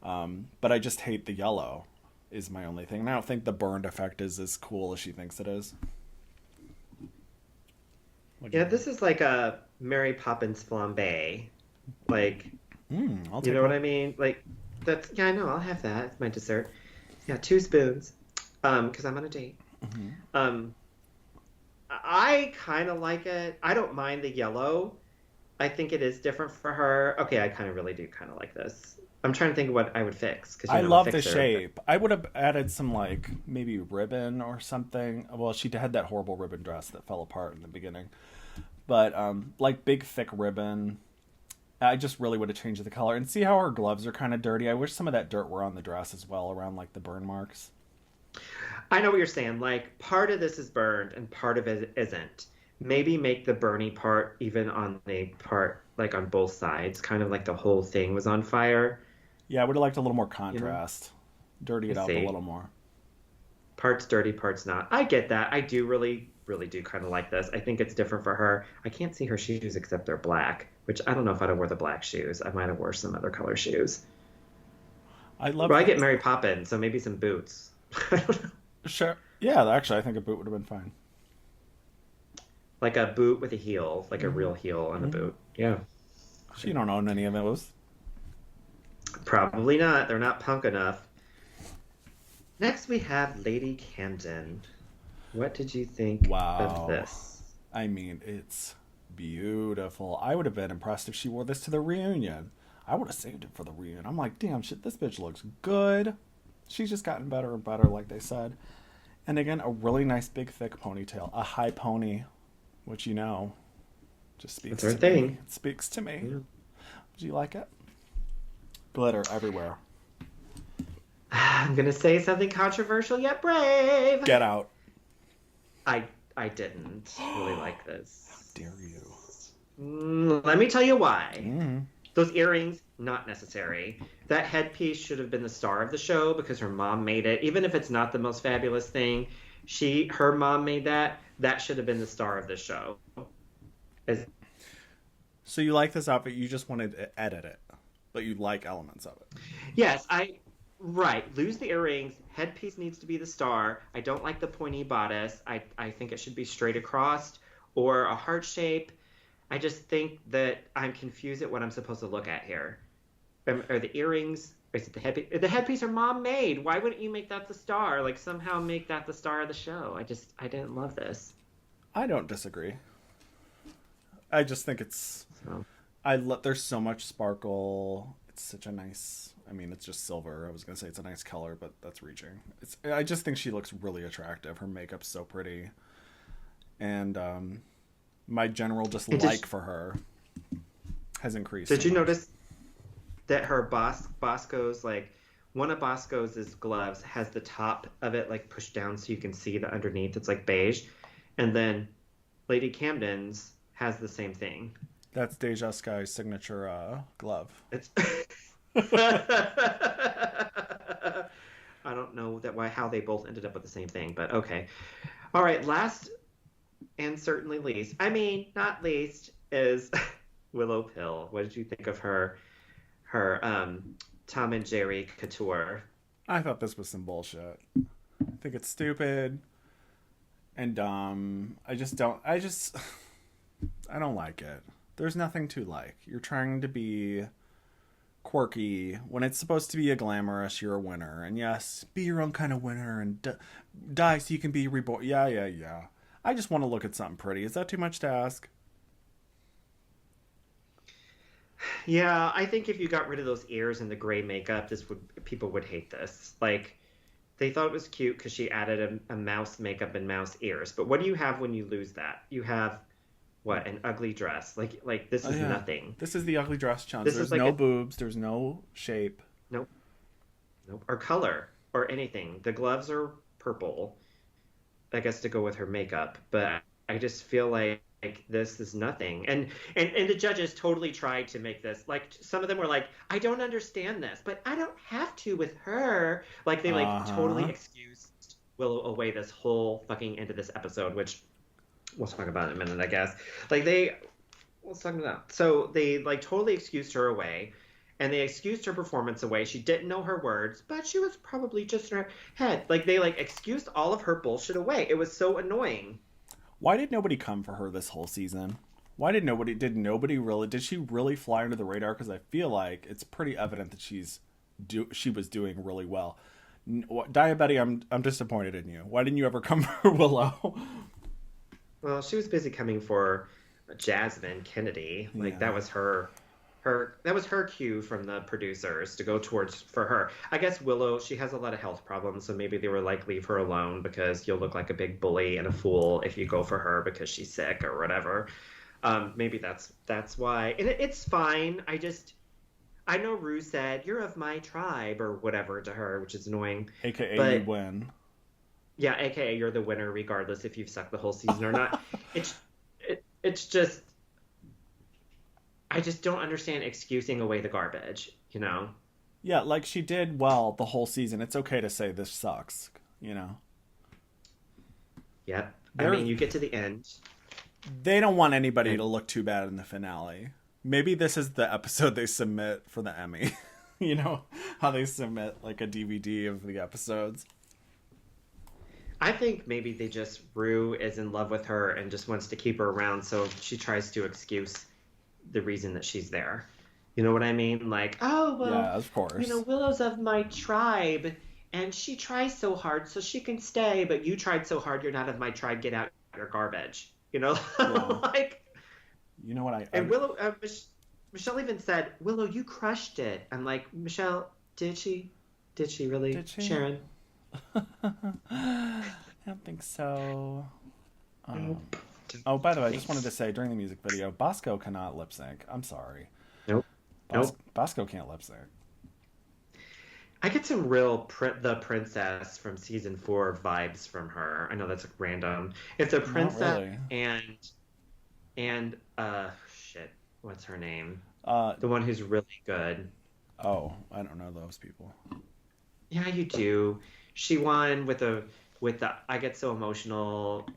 But I just hate the yellow. is my only thing. And I don't think the burned effect is as cool as she thinks it is. Yeah, this is like a Mary Poppins flambe. Like, I'll take you know one. what I mean? Like, that's, yeah, I know, I'll have that. It's my dessert. Yeah, 2 spoons. Because I'm on a date. I kind of like it. I don't mind the yellow. I think it is different for her. Okay, I kind of really do kind of like this. I'm trying to think of what I would fix. I love the shape. I would have added some, like, maybe ribbon or something. Well, she had that horrible ribbon dress that fell apart in the beginning. But, like, big, thick ribbon. I just really would have changed the color. And see how her gloves are kind of dirty? I wish some of that dirt were on the dress as well, around, like, the burn marks. I know what you're saying. Like, part of this is burned and part of it isn't. Maybe make the burny part even on the part, like, on both sides. Kind of like the whole thing was on fire. Yeah, I would have liked a little more contrast. Dirty it up a little more. Parts dirty, parts not. I get that. I do really do kind of like this. I think it's different for her. I can't see her shoes except they're black, which I don't know if I'd have wore the black shoes. I might have wore some other color shoes. I love. Well, I get Mary Poppins, so maybe some boots. I don't know. Sure. Yeah, actually, I think a boot would have been fine. Like a boot with a heel, like a real heel on a boot. Yeah. You don't own any of those. Probably not. They're not punk enough. Next, we have Lady Camden. What did you think of this? I mean, it's beautiful. I would have been impressed if she wore this to the reunion. I would have saved it for the reunion. I'm like, damn, shit, this bitch looks good. She's just gotten better and better, like they said. And again, a really nice, big, thick ponytail. A high pony, which, you know, just speaks to me. It speaks to me. Yeah. Do you like it? Glitter everywhere. I'm going to say something controversial yet brave. Get out. I didn't really like this. How dare you? Let me tell you why. Those earrings, not necessary. That headpiece should have been the star of the show because her mom made it. Even if it's not the most fabulous thing, her mom made that. That should have been the star of the show. So you like this outfit, you just wanted to edit it, but you like elements of it. Yes, right. Lose the earrings. Headpiece needs to be the star. I don't like the pointy bodice. I think it should be straight across or a heart shape. I just think that I'm confused at what I'm supposed to look at here. Are the earrings? Is it the headpiece? The headpiece her mom made. Why wouldn't you make that the star? Like somehow make that the star of the show. I didn't love this. I don't disagree. I just think it's. There's so much sparkle. It's such a nice. I mean, it's just silver. I was gonna say it's a nice color, but that's reaching. I just think she looks really attractive. Her makeup's so pretty, and my general dislike for her has increased. Did you notice that her Bosco's, like, one of Bosco's gloves has the top of it, like, pushed down so you can see the underneath. It's, like, beige. And then Lady Camden's has the same thing. That's Deja Sky's signature glove. It's... I don't know how they both ended up with the same thing, but okay. All right, last and certainly least, I mean, not least, is Willow Pill. What did you think of her Tom and Jerry couture? I thought this was some bullshit. I think it's stupid and dumb. I don't like it. There's nothing to like. You're trying to be quirky when it's supposed to be a glamorous, you're a winner. And yes, be your own kind of winner and die so you can be reborn. Yeah. I just want to look at something pretty. Is that too much to ask? Yeah, I think if you got rid of those ears and the gray makeup, people would hate this. Like, they thought it was cute because she added a mouse makeup and mouse ears. But what do you have when you lose that? You have, what, an ugly dress. Like this is nothing. This is the ugly dress, Chance. There's like no boobs. There's no shape. Nope. Or color or anything. The gloves are purple, I guess, to go with her makeup. But I just feel like this is nothing. And the judges totally tried to make this, like, some of them were like, I don't understand this, but I don't have to with her. Like, they totally excused Willow away this whole fucking end of this episode, which we'll talk about in a minute, I guess. Let's talk about that. So they, like, totally excused her away. and they excused her performance away. She didn't know her words, but she was probably just in her head. Like, they, like, excused all of her bullshit away. It was so annoying. Why did nobody come for her this whole season? Did she really fly under the radar? Because I feel like it's pretty evident that she was doing really well. Diabetes, I'm disappointed in you. Why didn't you ever come for Willow? Well, she was busy coming for Jasmine Kennedy. Like, that was her cue from the producers to go towards for her. I guess Willow, she has a lot of health problems, so maybe they were like, leave her alone because you'll look like a big bully and a fool if you go for her because she's sick or whatever. Maybe that's why. And it's fine. I know Rue said, you're of my tribe or whatever to her, which is annoying. AKA you win. Yeah, AKA you're the winner regardless if you've sucked the whole season or not. It's just, I just don't understand excusing away the garbage, you know? Yeah, like she did well the whole season. It's okay to say this sucks, you know? Yep. I mean, you get to the end. They don't want anybody to look too bad in the finale. Maybe this is the episode they submit for the Emmy. You know, how they submit like a DVD of the episodes. I think maybe Rue is in love with her and just wants to keep her around, so she tries to excuse the reason that she's there. You know what I mean? Like, oh, well, yeah, of course. You know, Willow's of my tribe, and she tries so hard so she can stay, but you tried so hard, you're not of my tribe, get out your garbage. You know? Yeah. Like, you know what And Willow, Michelle even said, Willow, you crushed it. I'm like, Michelle, did she? Did she really? Did she? Sharon? I don't think so. Oh, by the way, I just wanted to say, during the music video, Bosco cannot lip sync. I'm sorry. Nope. Bosco can't lip sync. I get some real The Princess from season 4 vibes from her. I know that's random. It's a princess really. and shit, what's her name? The one who's really good. Oh, I don't know those people. Yeah, you do. She won with the I get so emotional.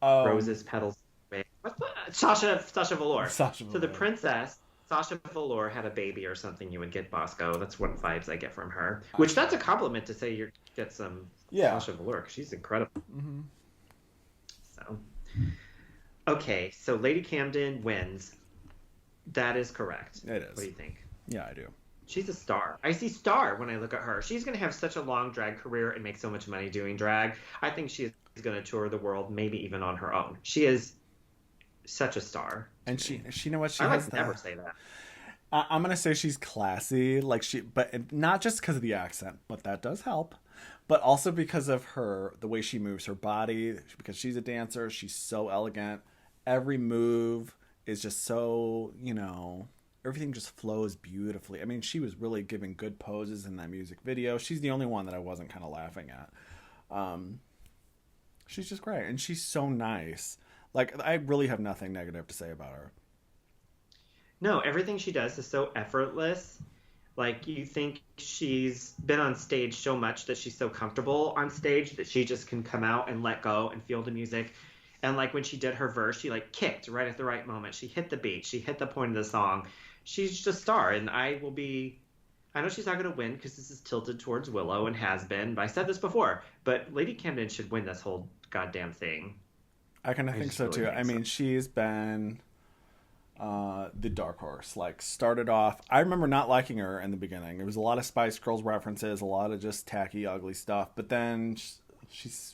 Roses petals. Sasha Velour. So the princess, Sasha Velour, had a baby or something. You would get Bosco. That's what vibes I get from her. Which that's a compliment to say you get some Sasha Velour, because she's incredible. Mm-hmm. So, okay, so Lady Camden wins. That is correct. It is. What do you think? Yeah, I do. She's a star. I see star when I look at her. She's going to have such a long drag career and make so much money doing drag. I think she is going to tour the world, maybe even on her own. She is such a star. And she you know what? I would never say that. I'm going to say she's classy, but not just because of the accent, but that does help. But also because of the way she moves her body, because she's a dancer. She's so elegant. Every move is just so, everything just flows beautifully. I mean, she was really giving good poses in that music video. She's the only one that I wasn't kind of laughing at. She's just great. And she's so nice. Like, I really have nothing negative to say about her. No, everything she does is so effortless. Like, you think she's been on stage so much that she's so comfortable on stage that she just can come out and let go and feel the music. And, like, when she did her verse, she, like, kicked right at the right moment. She hit the beat. She hit the point of the song. She's just a star, and I know she's not going to win because this is tilted towards Willow and has been, but I said this before, but Lady Camden should win this whole goddamn thing. I kind of think so, too. I mean, she's been the dark horse. Like, started off, I remember not liking her in the beginning. There was a lot of Spice Girls references, a lot of just tacky, ugly stuff, but then she's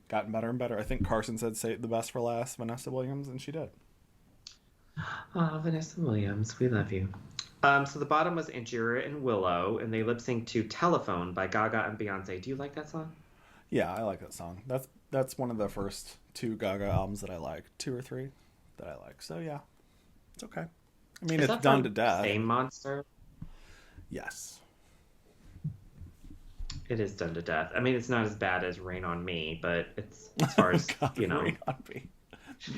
gotten better and better. I think Carson said say the best for last, Vanessa Williams, and she did. Oh, Vanessa Williams, we love you. So the bottom was Angira and Willow, and they lip-synced to Telephone by Gaga and Beyonce. Do you like that song? Yeah, I like that song. That's one of the first 2 Gaga albums that I like, 2 or 3 that I like. So yeah, it's okay. I mean, it's done to death. Fame Monster? Yes. It is done to death. I mean, it's not as bad as Rain on Me, but it's as far as, Rain on Me.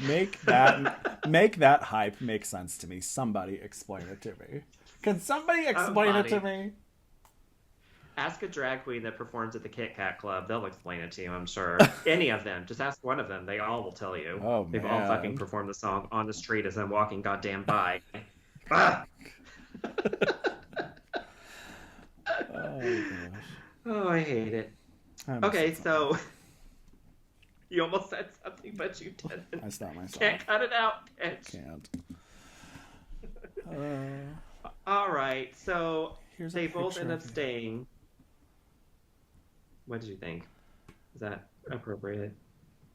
Make that hype make sense to me. Somebody explain it to me. Can somebody explain it to me? Ask a drag queen that performs at the Kit Kat Club. They'll explain it to you, I'm sure. Any of them. Just ask one of them. They all will tell you. Oh, They've man. all fucking performed the song on the street as I'm walking goddamn by. Ah! Oh, gosh. Oh, I hate it. Okay, so you almost said something, but you didn't. I stopped myself. Can't cut it out, bitch. Can't. All right, so Here's a they both picture end up of you. staying. What did you think? Is that appropriate?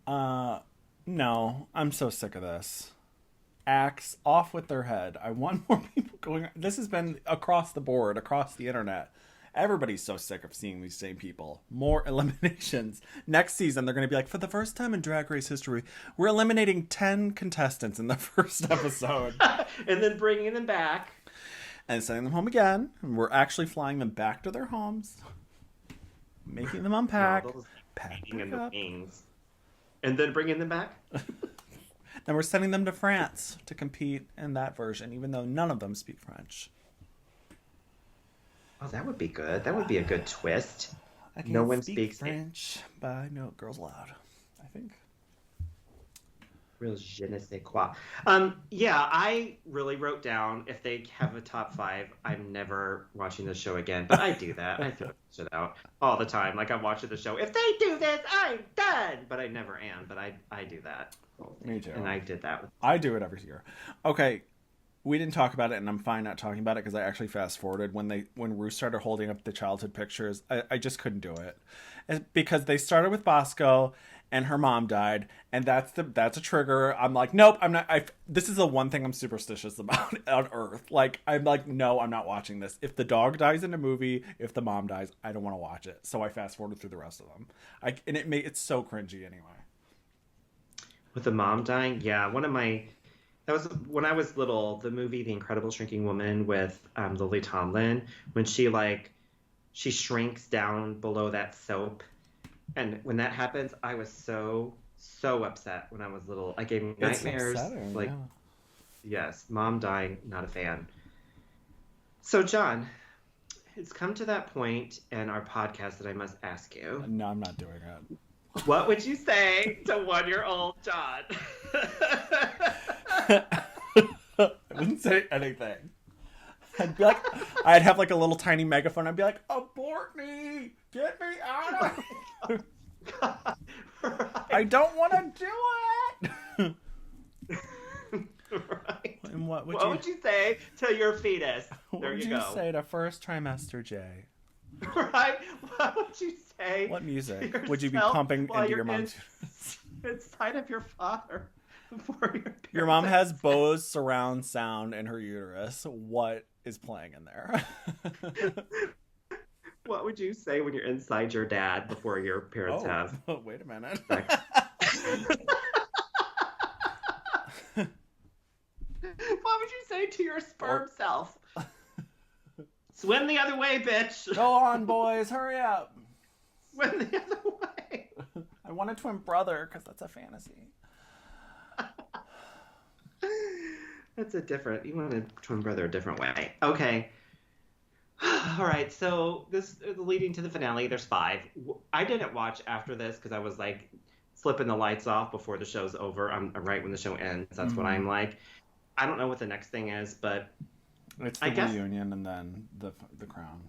No. I'm so sick of this. Axe off with their head. I want more people going. This has been across the board, across the internet. Everybody's so sick of seeing these same people. More eliminations. Next season, they're going to be like, for the first time in Drag Race history, we're eliminating 10 contestants in the first episode. And then bringing them back. And sending them home again. And we're actually flying them back to their homes. Making them unpack. Packing And the up. wings. And then bringing them back? Then we're sending them to France to compete in that version, even though none of them speak French. Oh, that would be good. That would be a good twist. I can't No one speak speaks French, but I know Girls Aloud, I think. Real je ne sais quoi. Yeah, I really wrote down if they have a top 5, I'm never watching the show again. But I do that. I throw shit out all the time. Like I'm watching the show. If they do this, I'm done. But I never am. But I do that. Me too. And I did that with. I do it every year. Okay, we didn't talk about it, and I'm fine not talking about it because I actually fast forwarded when Ru started holding up the childhood pictures. I just couldn't do it. Because they started with Bosco and her mom died, and that's a trigger. I'm like, nope, I'm not. This is the one thing I'm superstitious about on Earth. Like, I'm like, no, I'm not watching this. If the dog dies in a movie, if the mom dies, I don't want to watch it. So I fast forwarded through the rest of them. It's so cringy anyway. With the mom dying, yeah. That was when I was little. The movie The Incredible Shrinking Woman with Lily Tomlin, when she shrinks down below that soap. And when that happens, I was so upset when I was little. I gave me nightmares. Upsetting, like, yeah. Yes, mom dying, not a fan. So, John, it's come to that point in our podcast that I must ask you. No, I'm not doing it. What would you say to 1-year-old John? I wouldn't say anything. I'd have like a little tiny megaphone. I'd be like, abort me! Get me out of here! Right. I don't want to do it! Right. And what would you say to your fetus? What There would you you go. say to first trimester Jay? Right? What would you say? What music to would you be yourself pumping while into you're your mom's? inside of your father before Your mom has Bose surround sound in her uterus. What is playing in there? What would you say when you're inside your dad before your parents have? Oh, wait a minute. Sex? What would you say to your sperm self? Swim the other way, bitch. Go on, boys, hurry up. Swim the other way. I want a twin brother because that's a fantasy. That's you want a twin brother a different way. Okay. All right, so this is leading to the finale. There's 5. I didn't watch after this because I was like flipping the lights off before the show's over. I'm right when the show ends. That's what I'm like. I don't know what the next thing is, but It's the reunion and then the crown.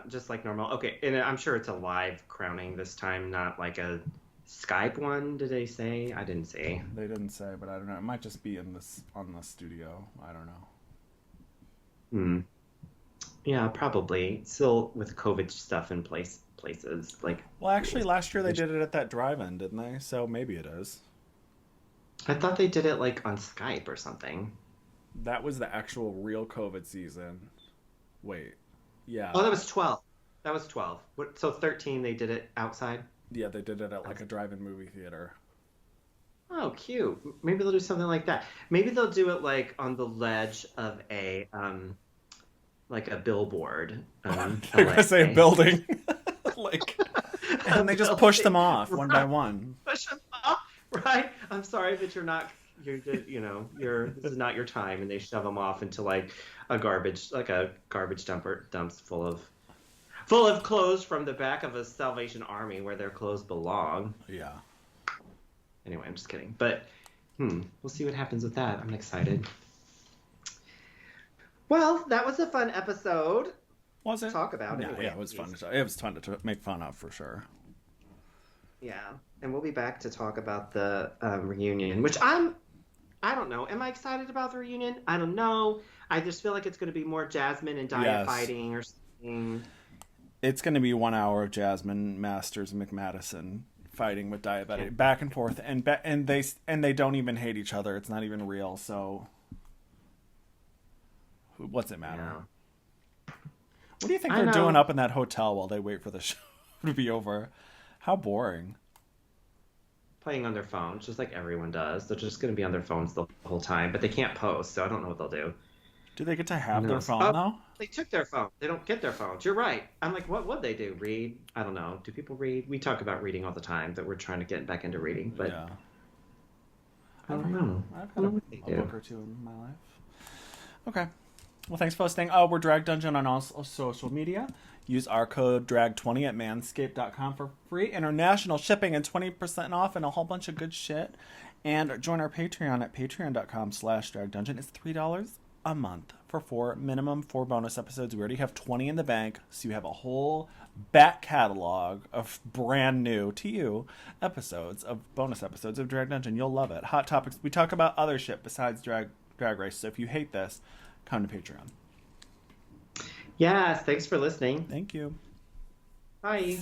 Just like normal. Okay, and I'm sure it's a live crowning this time, not like a Skype one. Did they say? I didn't see. They didn't say, but I don't know. It might just be on the studio. I don't know. Yeah, probably. Still with COVID stuff in places. Like. Well, actually, last year they did it at that drive-in, didn't they? So maybe it is. I thought they did it like on Skype or something. That was the actual real COVID season. Wait. Yeah. Oh, that was 12. That was 12. So 13 they did it outside? Yeah, they did it at like a drive-in movie theater. Oh, cute. Maybe they'll do something like that. Maybe they'll do it like on the ledge of a like a billboard. They're gonna say a building. Like, and they just push them off one by one. Push them off, right? I'm sorry, but this is not your time, and they shove them off into like a garbage dumps full of clothes from the back of a Salvation Army where their clothes belong. Yeah. Anyway, I'm just kidding. But we'll see what happens with that. I'm excited. Well, that was a fun episode. Was it? Talk about it. Yeah, it was fun. It was fun to make fun of for sure. Yeah, and we'll be back to talk about the reunion, which I don't know. Am I excited about the reunion? I don't know. I just feel like it's going to be more Jasmine and Dia fighting or something. It's going to be 1 hour of Jasmine, Masters, and McMadison fighting with Diabetic back and forth, and they don't even hate each other. It's not even real. So, what's it matter? Yeah. What do you think they're doing up in that hotel while they wait for the show to be over? How boring. Playing on their phones, just like everyone does. They're just going to be on their phones the whole time, but they can't post, so I don't know what they'll do. Do they get to have their phone, though? They took their phone. They don't get their phones. You're right. I'm like, what would they do? Read? I don't know. Do people read? We talk about reading all the time, that we're trying to get back into reading, but yeah. I don't know. I've had a book or two in my life. Okay. Well, thanks for listening. We're Drag Dungeon on all social media. Use our code DRAG20 at manscaped.com for free international shipping and 20% off and a whole bunch of good shit. And join our Patreon at patreon.com/dragdungeon. It's $3 a month for minimum 4 bonus episodes. We already have 20 in the bank, so you have a whole back catalog of brand new to you episodes of bonus episodes of Drag Dungeon. You'll love it. Hot topics. We talk about other shit besides drag race. So if you hate this, come to Patreon. Yes, thanks for listening. Thank you. Bye.